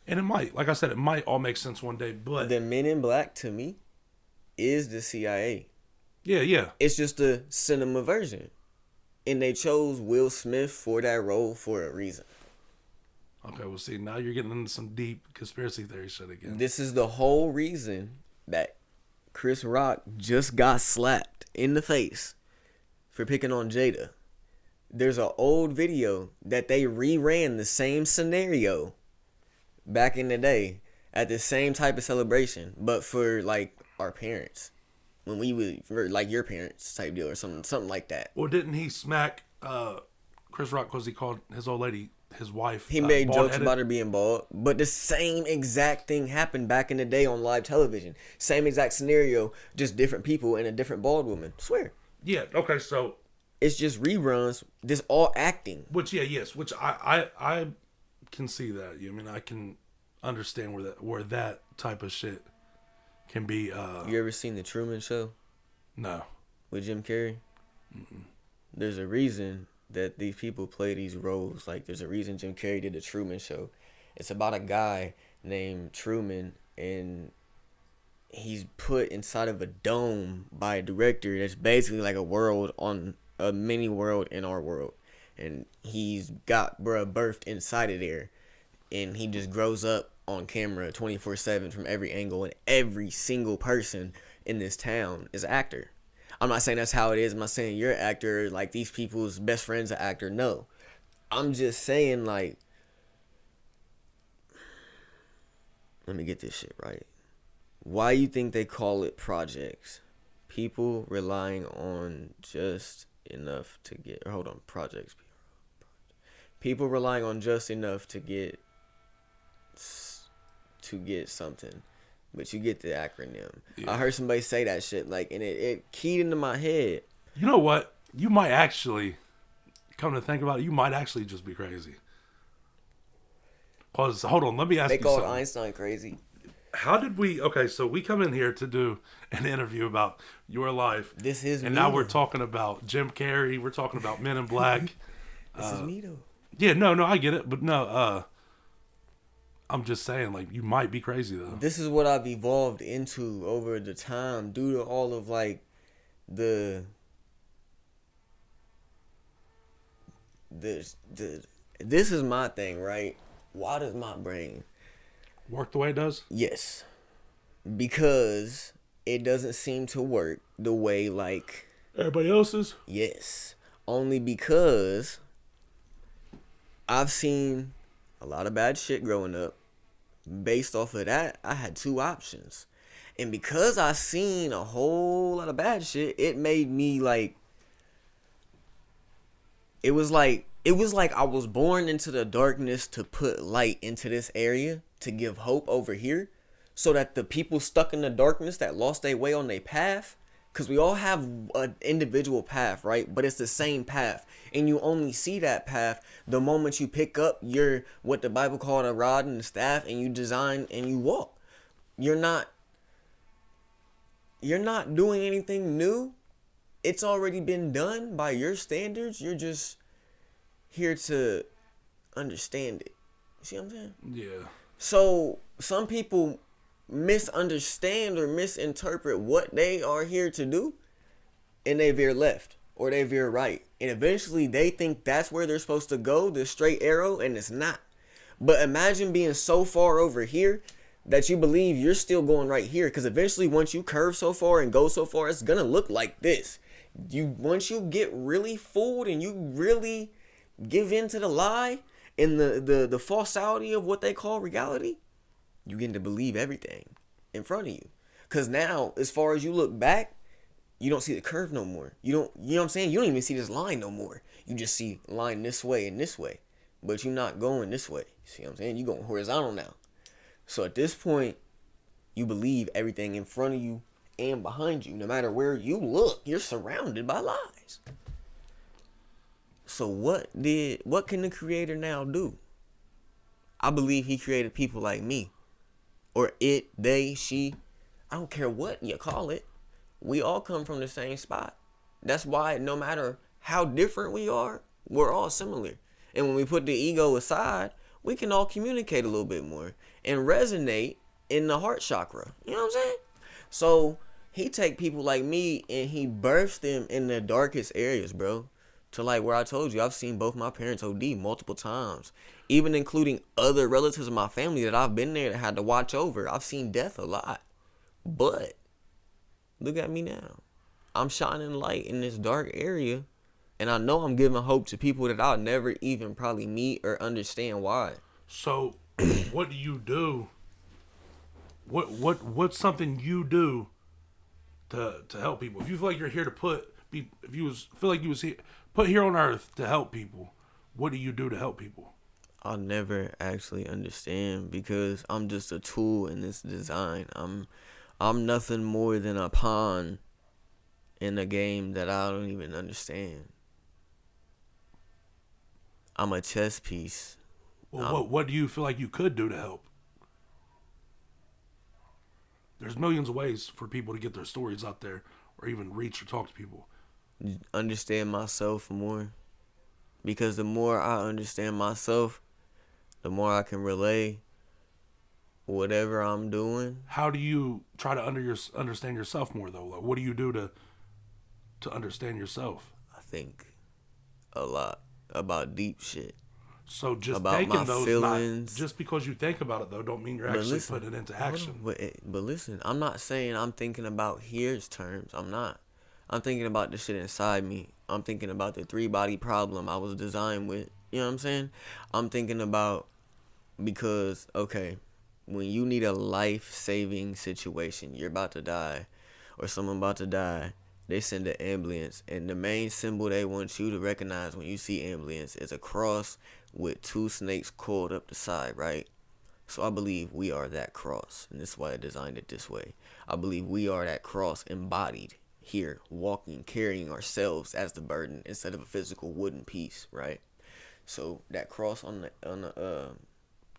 And it might, like I said, it might all make sense one day. But The Men in Black to me is the CIA. yeah. It's just a cinema version. And they chose Will Smith for that role for a reason. Okay, well, see, now you're getting into some deep conspiracy theory shit again. This is the whole reason that Chris Rock just got slapped in the face for picking on Jada. There's an old video that they reran the same scenario back in the day at the same type of celebration, but for like our parents. When we would, for like your parents type deal or something like that. Well, didn't he smack Chris Rock because he called his old lady, his wife, He made jokes bald-headed? about her being bald, but the same exact thing happened back in the day on live television. Same exact scenario, just different people and a different bald woman. Swear. Yeah. Okay. So, It's just reruns. This all acting. which I can see that. I mean, I can understand where that type of shit can be. You ever seen The Truman Show No. with Jim Carrey? There's a reason that these people play these roles. Like, there's a reason Jim Carrey did The Truman Show. It's about a guy named Truman, and he's put inside of a dome by a director that's basically like a mini world in our world. And he's got birthed inside of there. And he just grows up on camera 24/7 from every angle, and every single person in this town is an actor. I'm not saying that's how it is. I'm not saying you're an actor, like these people's best friend's an actor. No. I'm just saying, like, let me get this shit right. Why you think they call it projects? People relying on just enough to get, hold on, projects. People relying on just enough to get something, but you get the acronym. Yeah. I heard somebody say that shit, like, and it keyed into my head. You know what? You might actually, come to think about it, you might actually just be crazy. Cause hold on, let me ask you something. They called Einstein crazy. How did we? Okay, so we come in here to do an interview about your life. This is and me. Now we're talking about Jim Carrey. We're talking about Men in Black. This is me though. Yeah, no, I get it, but no, I'm just saying, like, you might be crazy though. This is what I've evolved into over the time due to all of like this is my thing, right? Why does my brain work the way it does? Yes. Because it doesn't seem to work the way like everybody else's? Yes. Only because I've seen a lot of bad shit growing up. Based off of that, I had two options. And because I seen a whole lot of bad shit, it made me like It was like I was born into the darkness to put light into this area, to give hope over here, so that the people stuck in the darkness that lost their way on their path, because we all have an individual path, right? But it's the same path, and you only see that path the moment you pick up your, what the Bible called a rod and a staff, and you design and you walk. You're not doing anything new. It's already been done by your standards. You're just here to understand it. You see what I'm saying? Yeah. So some people misunderstand or misinterpret what they are here to do, and they veer left or they veer right. And eventually they think that's where they're supposed to go, the straight arrow, and it's not. But imagine being so far over here that you believe you're still going right here, because eventually once you curve so far and go so far, it's gonna look like this. Once you get really fooled and you really give in to the lie and the falsity of what they call reality, you get to believe everything in front of you. Because now, as far as you look back, you don't see the curve no more. You know what I'm saying? You don't even see this line no more. You just see line this way and this way. But you're not going this way. See what I'm saying? You're going horizontal now. So at this point, you believe everything in front of you and behind you. No matter where you look, you're surrounded by lies. So what can the creator now do? I believe he created people like me. Or it, they, she. I don't care what you call it. We all come from the same spot. That's why no matter how different we are, we're all similar. And when we put the ego aside, we can all communicate a little bit more and resonate in the heart chakra. You know what I'm saying? So he take people like me and he births them in the darkest areas, bro. To like where I told you, I've seen both my parents OD multiple times. Even including other relatives of my family that I've been there that had to watch over. I've seen death a lot. But look at me now. I'm shining light in this dark area. And I know I'm giving hope to people that I'll never even probably meet or understand why. So what do you do? What's something you do to help people? If you feel like you're here to feel like you was here, put here on earth to help people, what do you do to help people? I'll never actually understand, because I'm just a tool in this design. I'm nothing more than a pawn in a game that I don't even understand. I'm a chess piece. Well, what do you feel like you could do to help? There's millions of ways for people to get their stories out there or even reach or talk to people. Understand myself more. Because the more I understand myself, the more I can relay whatever I'm doing. How do you try to understand yourself more, though? Like, what do you do to understand yourself? I think a lot about deep shit. So just about thinking my those, feelings. just because you think about it, though, don't mean you're actually putting it into action. But listen, I'm not saying I'm thinking about here's terms. I'm not. I'm thinking about the shit inside me. I'm thinking about the 3-body problem I was designed with. You know what I'm saying? I'm thinking about, because, okay, when you need a life-saving situation, you're about to die, or someone about to die, they send an ambulance, and the main symbol they want you to recognize when you see ambulance is a cross with 2 snakes coiled up the side, right? So I believe we are that cross, and this is why I designed it this way. I believe we are that cross embodied here, walking, carrying ourselves as the burden instead of a physical wooden piece, right? So that cross on the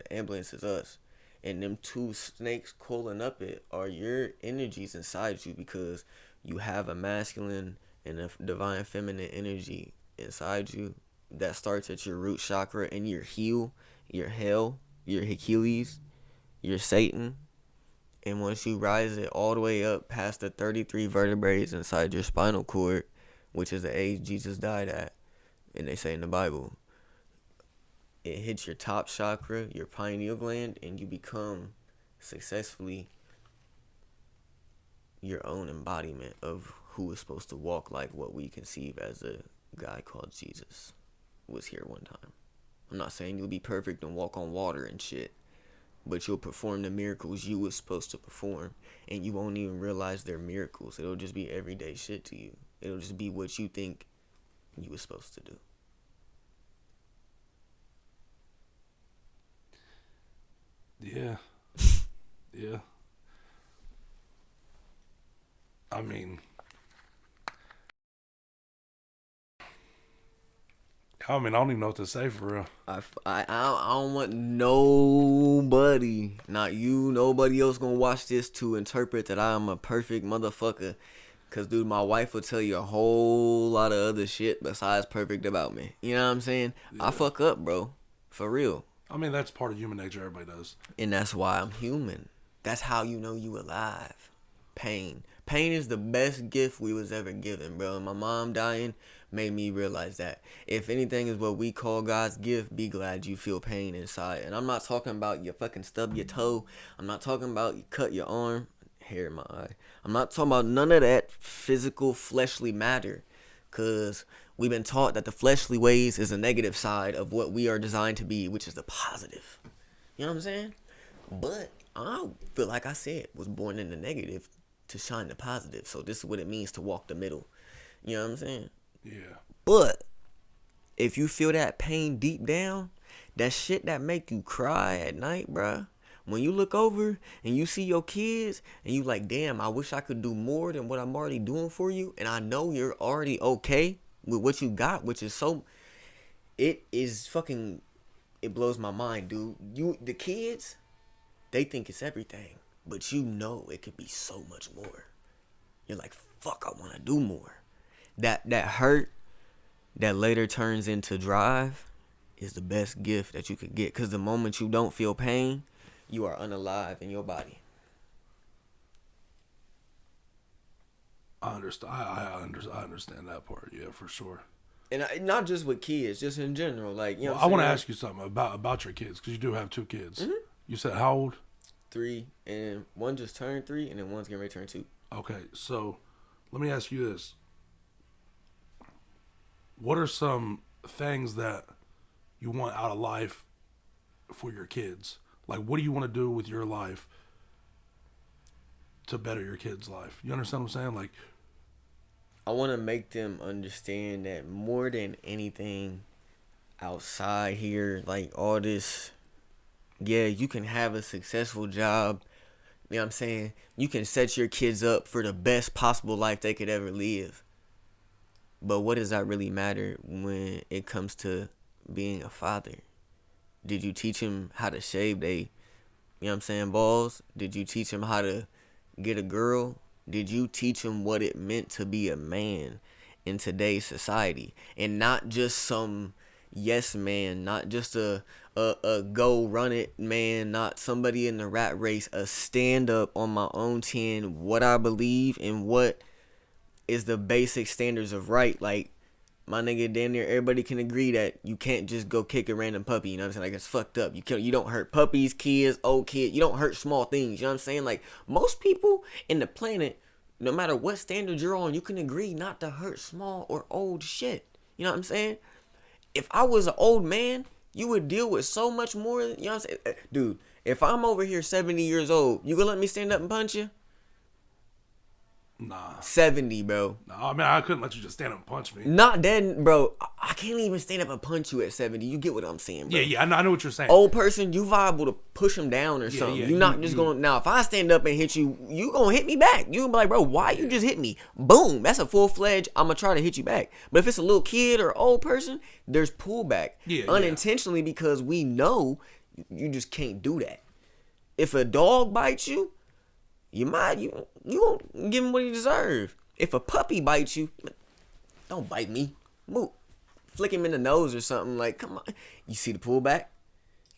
ambulance is us, and them 2 snakes coiling up it are your energies inside you, because you have a masculine and a divine feminine energy inside you that starts at your root chakra and your heel, your hell, your Achilles, your Satan. And once you rise it all the way up past the 33 vertebrae inside your spinal cord, which is the age Jesus died at, and they say in the Bible, it hits your top chakra, your pineal gland, and you become successfully your own embodiment of who is supposed to walk like what we conceive as a guy called Jesus was here one time. I'm not saying you'll be perfect and walk on water and shit, but you'll perform the miracles you was supposed to perform, and you won't even realize they're miracles. It'll just be everyday shit to you. It'll just be what you think you was supposed to do. Yeah. Yeah. I mean, I don't even know what to say for real. I don't want nobody, not you, nobody else gonna watch this to interpret that I am a perfect motherfucker. Cause dude, my wife will tell you a whole lot of other shit besides perfect about me. You know what I'm saying? Yeah. I fuck up, bro. For real. I mean, that's part of human nature. Everybody does. And that's why I'm human. That's how you know you alive. Pain. Pain is the best gift we was ever given, bro. And my mom dying made me realize that. If anything is what we call God's gift, be glad you feel pain inside. And I'm not talking about you fucking stub your toe. I'm not talking about you cut your arm. Hair in my eye. I'm not talking about none of that physical, fleshly matter. Because we've been taught that the fleshly ways is a negative side of what we are designed to be, which is the positive. You know what I'm saying? But I feel like I said, was born in the negative to shine the positive. So this is what it means to walk the middle. You know what I'm saying? Yeah. But if you feel that pain deep down, that shit that make you cry at night, bruh. When you look over and you see your kids and you like, damn, I wish I could do more than what I'm already doing for you. And I know you're already okay with what you got, which is so, it is fucking, it blows my mind, dude. The kids, they think it's everything, but you know it could be so much more. You're like, fuck, I want to do more. That hurt that later turns into drive is the best gift that you could get. Because the moment you don't feel pain, you are unalive in your body. I understand. I understand that part. Yeah, for sure. And not just with kids, just in general. Like, you know, I want to ask you something about your kids because you do have 2 kids. Mm-hmm. You said how old? 3, and one just turned 3, and then one's getting ready to turn 2. Okay, so let me ask you this: what are some things that you want out of life for your kids? Like, what do you want to do with your life to better your kids' life? You understand what I'm saying? Like, I want to make them understand that more than anything outside here, like all this, yeah, you can have a successful job. You know what I'm saying? You can set your kids up for the best possible life they could ever live. But what does that really matter when it comes to being a father? Did you teach him how to shave they, you know what I'm saying, balls? Did you teach him how to get a girl? Did you teach him what it meant to be a man in today's society? And not just some yes man, not just a go run it man, not somebody in the rat race, a stand up on my own 10, what I believe and what is the basic standards of right. Like, my nigga, damn near everybody can agree that you can't just go kick a random puppy. You know what I'm saying? Like, it's fucked up. You don't hurt puppies, kids, old kids. You don't hurt small things. You know what I'm saying? Like, most people in the planet, no matter what standard you're on, you can agree not to hurt small or old shit. You know what I'm saying? If I was an old man, you would deal with so much more. You know what I'm saying? Dude, if I'm over here 70 years old, you gonna let me stand up and punch you? nah. 70, bro. Nah, I mean, I couldn't let you just stand up and punch me. Not dead, bro. I can't even stand up and punch you at 70. You get what I'm saying, bro? Yeah, I know what you're saying. Old person, you viable to push him down or something. yeah, You're not just gonna. Now, if I stand up and hit you, you gonna hit me back. You gonna be like, bro, why you just hit me? Boom. That's a full-fledged, I'm gonna try to hit you back. But if it's a little kid or old person, there's pullback. Yeah, unintentionally, because we know you just can't do that. If a dog bites you, you won't give him what he deserves. If a puppy bites you, don't bite me. Move. Flick him in the nose or something. Like, come on. You see the pullback?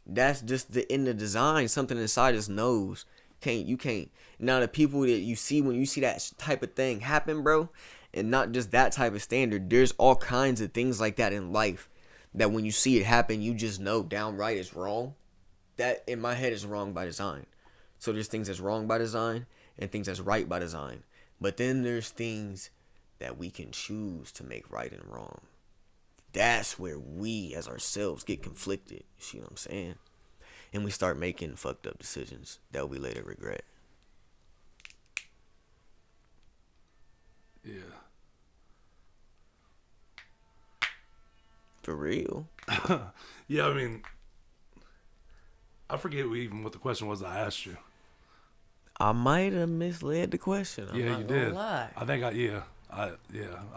That's just in the design. Something inside his nose. You can't. Now, the people that you see when you see that type of thing happen, bro, and not just that type of standard, there's all kinds of things like that in life that when you see it happen, you just know downright it's wrong. That, in my head, is wrong by design. So there's things that's wrong by design and things that's right by design. But then there's things that we can choose to make right and wrong. That's where we as ourselves get conflicted. You see what I'm saying? And we start making fucked up decisions that we later regret. Yeah. For real. Yeah, I mean, I forget what the question was I asked you. I might have misled the question. I'm Yeah, not you gonna did. lie. I think I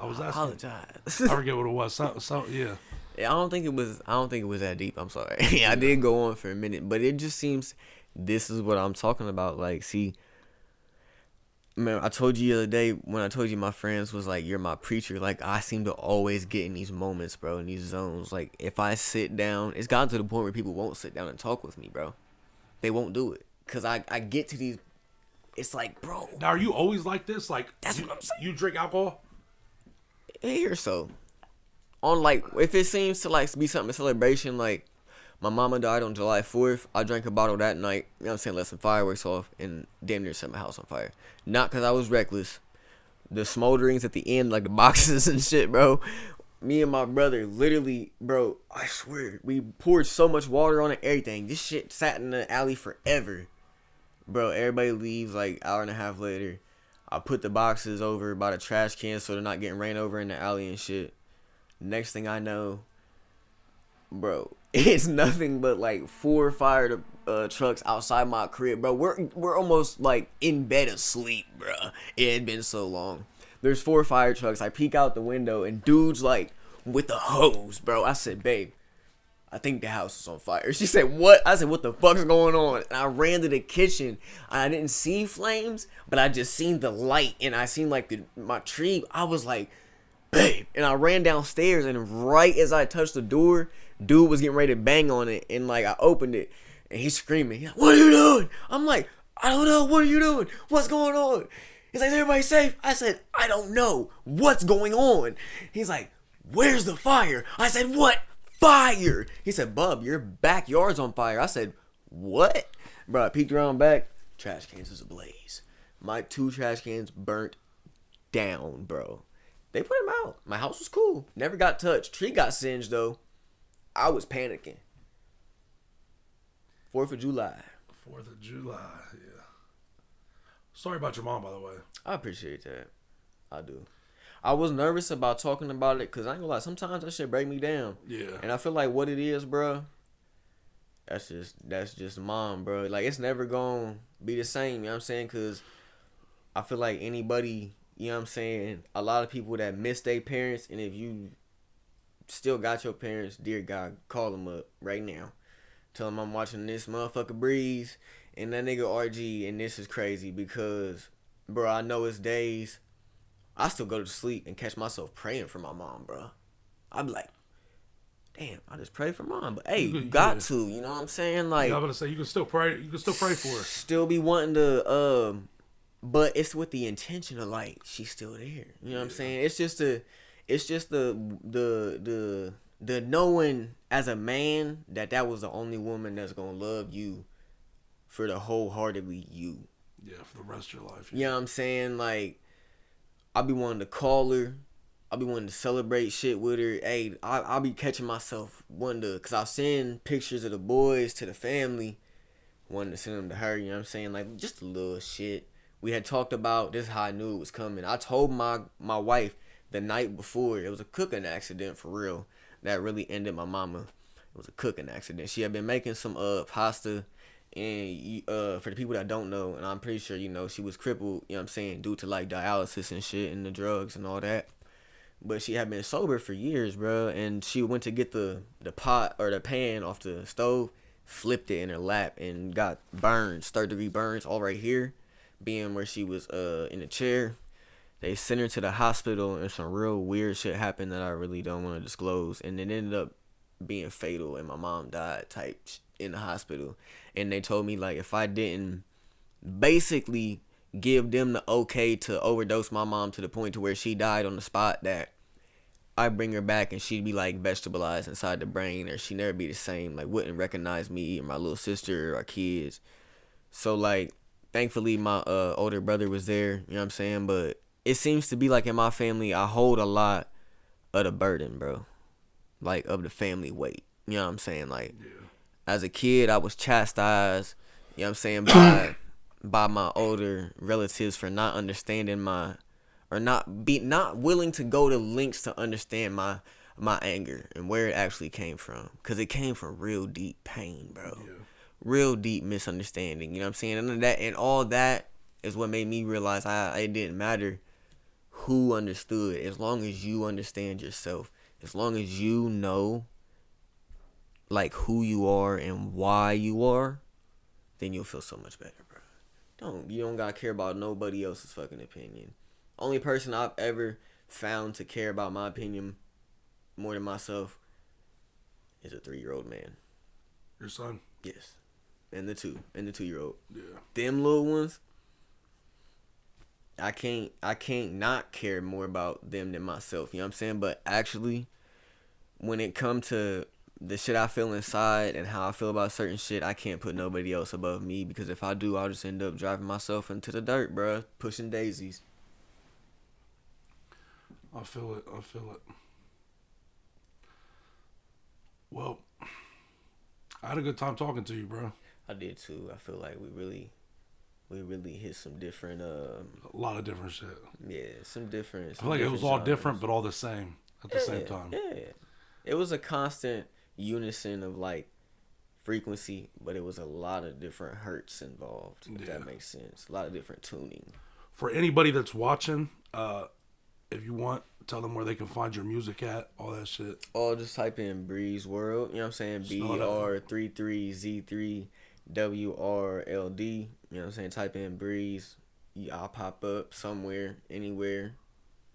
was I asking. apologize. I forget what it was. So yeah. Yeah, I don't think it was that deep. I'm sorry. I did go on for a minute, but it just seems this is what I'm talking about. Like, see, man, I told you the other day when I told you my friends was like, you're my preacher. Like, I seem to always get in these moments, bro, in these zones. Like, if I sit down, it's gotten to the point where people won't sit down and talk with me, bro. They won't do it. Because I get to these, it's like, bro. Now, are you always like this? Like, That's what I'm saying. You drink alcohol? Here, so. On, like, if it seems to, like, be something, a celebration, like, my mama died on July 4th. I drank a bottle that night. You know what I'm saying? Let some fireworks off and damn near set my house on fire. Not because I was reckless. The smolderings at the end, like the boxes and shit, bro. Me and my brother, literally, bro, I swear, we poured so much water on it, everything. This shit sat in the alley forever. Bro, everybody leaves, like, hour and a half later. I put the boxes over by the trash can so they're not getting ran over in the alley and shit. Next thing I know, bro, it's nothing but like 4 fire trucks outside my crib, bro. We're almost like in bed asleep, bro. It had been so long. There's 4 fire trucks. I peek out the window and dude's like with the hose, bro. I said, babe, I think the house is on fire. She said, what? I said, what the fuck's going on? And I ran to the kitchen. I didn't see flames, but I just seen the light and I seen like my tree. I was like, babe. And I ran downstairs and right as I touched the door, dude was getting ready to bang on it. And like I opened it and he's screaming. He's like, what are you doing? I'm like, I don't know. What are you doing? What's going on? He's like, is everybody safe? I said, I don't know. What's going on? He's like, where's the fire? I said, what? Fire. He said, bub, your backyard's on fire. I said, what? Bro, I peeked around back. Trash cans was ablaze. My 2 trash cans burnt down, bro. They put them out. My house was cool. Never got touched. Tree got singed, though. I was panicking. 4th of July. 4th of July, yeah. Sorry about your mom, by the way. I appreciate that. I do. I was nervous about talking about it because I ain't gonna lie. Sometimes that shit break me down. Yeah. And I feel like what it is, bro, that's just mom, bro. Like, it's never gonna be the same, you know what I'm saying? Because I feel like anybody, you know what I'm saying, a lot of people that miss their parents, and if you still got your parents, dear God, call them up right now. Tell them I'm watching this motherfucker Breeze and that nigga RG, and this is crazy because, bro, I know it's days. I still go to sleep and catch myself praying for my mom, bro. I'm like, damn, I just pray for mom. But hey, you got to, you know what I'm saying? Like, I'm gonna say you can still pray. You can still pray for her. Still be wanting to, but it's with the intention of like she's still there. You know what I'm saying? It's just the knowing as a man that was the only woman that's gonna love you for the wholeheartedly you. Yeah, for the rest of your life. Yeah. You know what I'm saying? Like, I'll be wanting to call her. I'll be wanting to celebrate shit with her. Hey, I'll be catching myself wanting to, because I'll send pictures of the boys to the family, wanting to send them to her, you know what I'm saying? Like, just a little shit. We had talked about, this is how I knew it was coming. I told my wife the night before, it was a cooking accident for real. That really ended my mama. It was a cooking accident. She had been making some pasta. And for the people that don't know, and I'm pretty sure you know, she was crippled, you know what I'm saying, due to like dialysis and shit and the drugs and all that. But she had been sober for years, bro. And she went to get the pot or the pan off the stove, flipped it in her lap and got burns, 3rd-degree burns all right here, being where she was in a chair. They sent her to the hospital and some real weird shit happened that I really don't want to disclose. And it ended up being fatal and my mom died type in the hospital. And they told me like if I didn't basically give them the okay to overdose my mom to the point to where she died on the spot, that I bring her back and she'd be like vegetableized inside the brain, or she'd never be the same, like wouldn't recognize me or my little sister or our kids. So like thankfully my older brother was there, you know what I'm saying? But it seems to be like in my family I hold a lot of the burden, bro, like of the family weight, you know what I'm saying? Like, yeah. As a kid, I was chastised, you know what I'm saying, by my older relatives for not understanding or not willing to go to lengths to understand my anger and where it actually came from. Because it came from real deep pain, bro. Yeah. real deep misunderstanding. You know what I'm saying? And all that is what made me realize it didn't matter who understood, as long as you understand yourself, as long as you know like who you are and why you are, then you'll feel so much better, bro. You don't gotta care about nobody else's fucking opinion. Only person I've ever found to care about my opinion more than myself is a 3-year-old man. Your son? Yes. And the 2-year-old. Yeah. Them little ones, I can't not care more about them than myself. You know what I'm saying? But actually, when it comes to the shit I feel inside and how I feel about certain shit, I can't put nobody else above me, because if I do, I'll just end up driving myself into the dirt, bro. Pushing daisies. I feel it. Well, I had a good time talking to you, bro. I did too. I feel like we really hit some different A lot of different shit. yeah, some different. I feel like it was all different, but all the same at the same time. Yeah. It was a constant unison of like frequency, but it was a lot of different hertz involved, if that makes sense. A lot of different tuning. For anybody that's watching, if you want, tell them where they can find your music at, all that shit. Or just type in Breeze World, you know what I'm saying? BR33Z3WRLD, you know what I'm saying? Type in Breeze, I'll pop up somewhere, anywhere.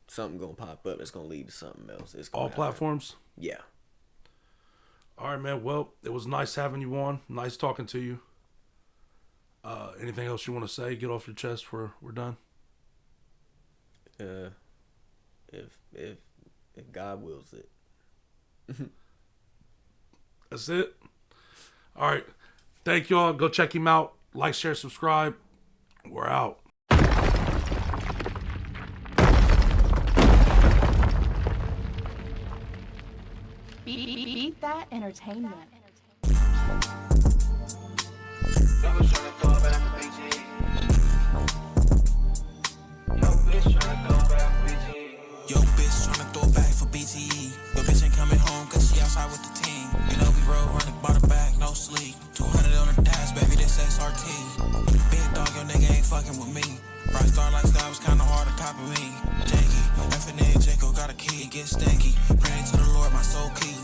Something gonna pop up that's gonna lead to something else. It's all platforms? Yeah. All right, man. Well, it was nice having you on. Nice talking to you. Anything else you want to say? Get off your chest before we're done. If God wills it. That's it. All right. Thank y'all. Go check him out. Like, share, subscribe. We're out. Beat that entertainment. Yo, bitch tryna throw it back for BTE. Yo, bitch ain't coming home cause she outside with the team. You know we roll running by the back, no sleep. 200 on the dash, baby, this SRT. Big dog, your nigga ain't fucking with me. Bright star lifestyle was kinda hard to copy me. Jakey, FNA Jaco got a key, get stanky. Praying to the Lord, my soul key.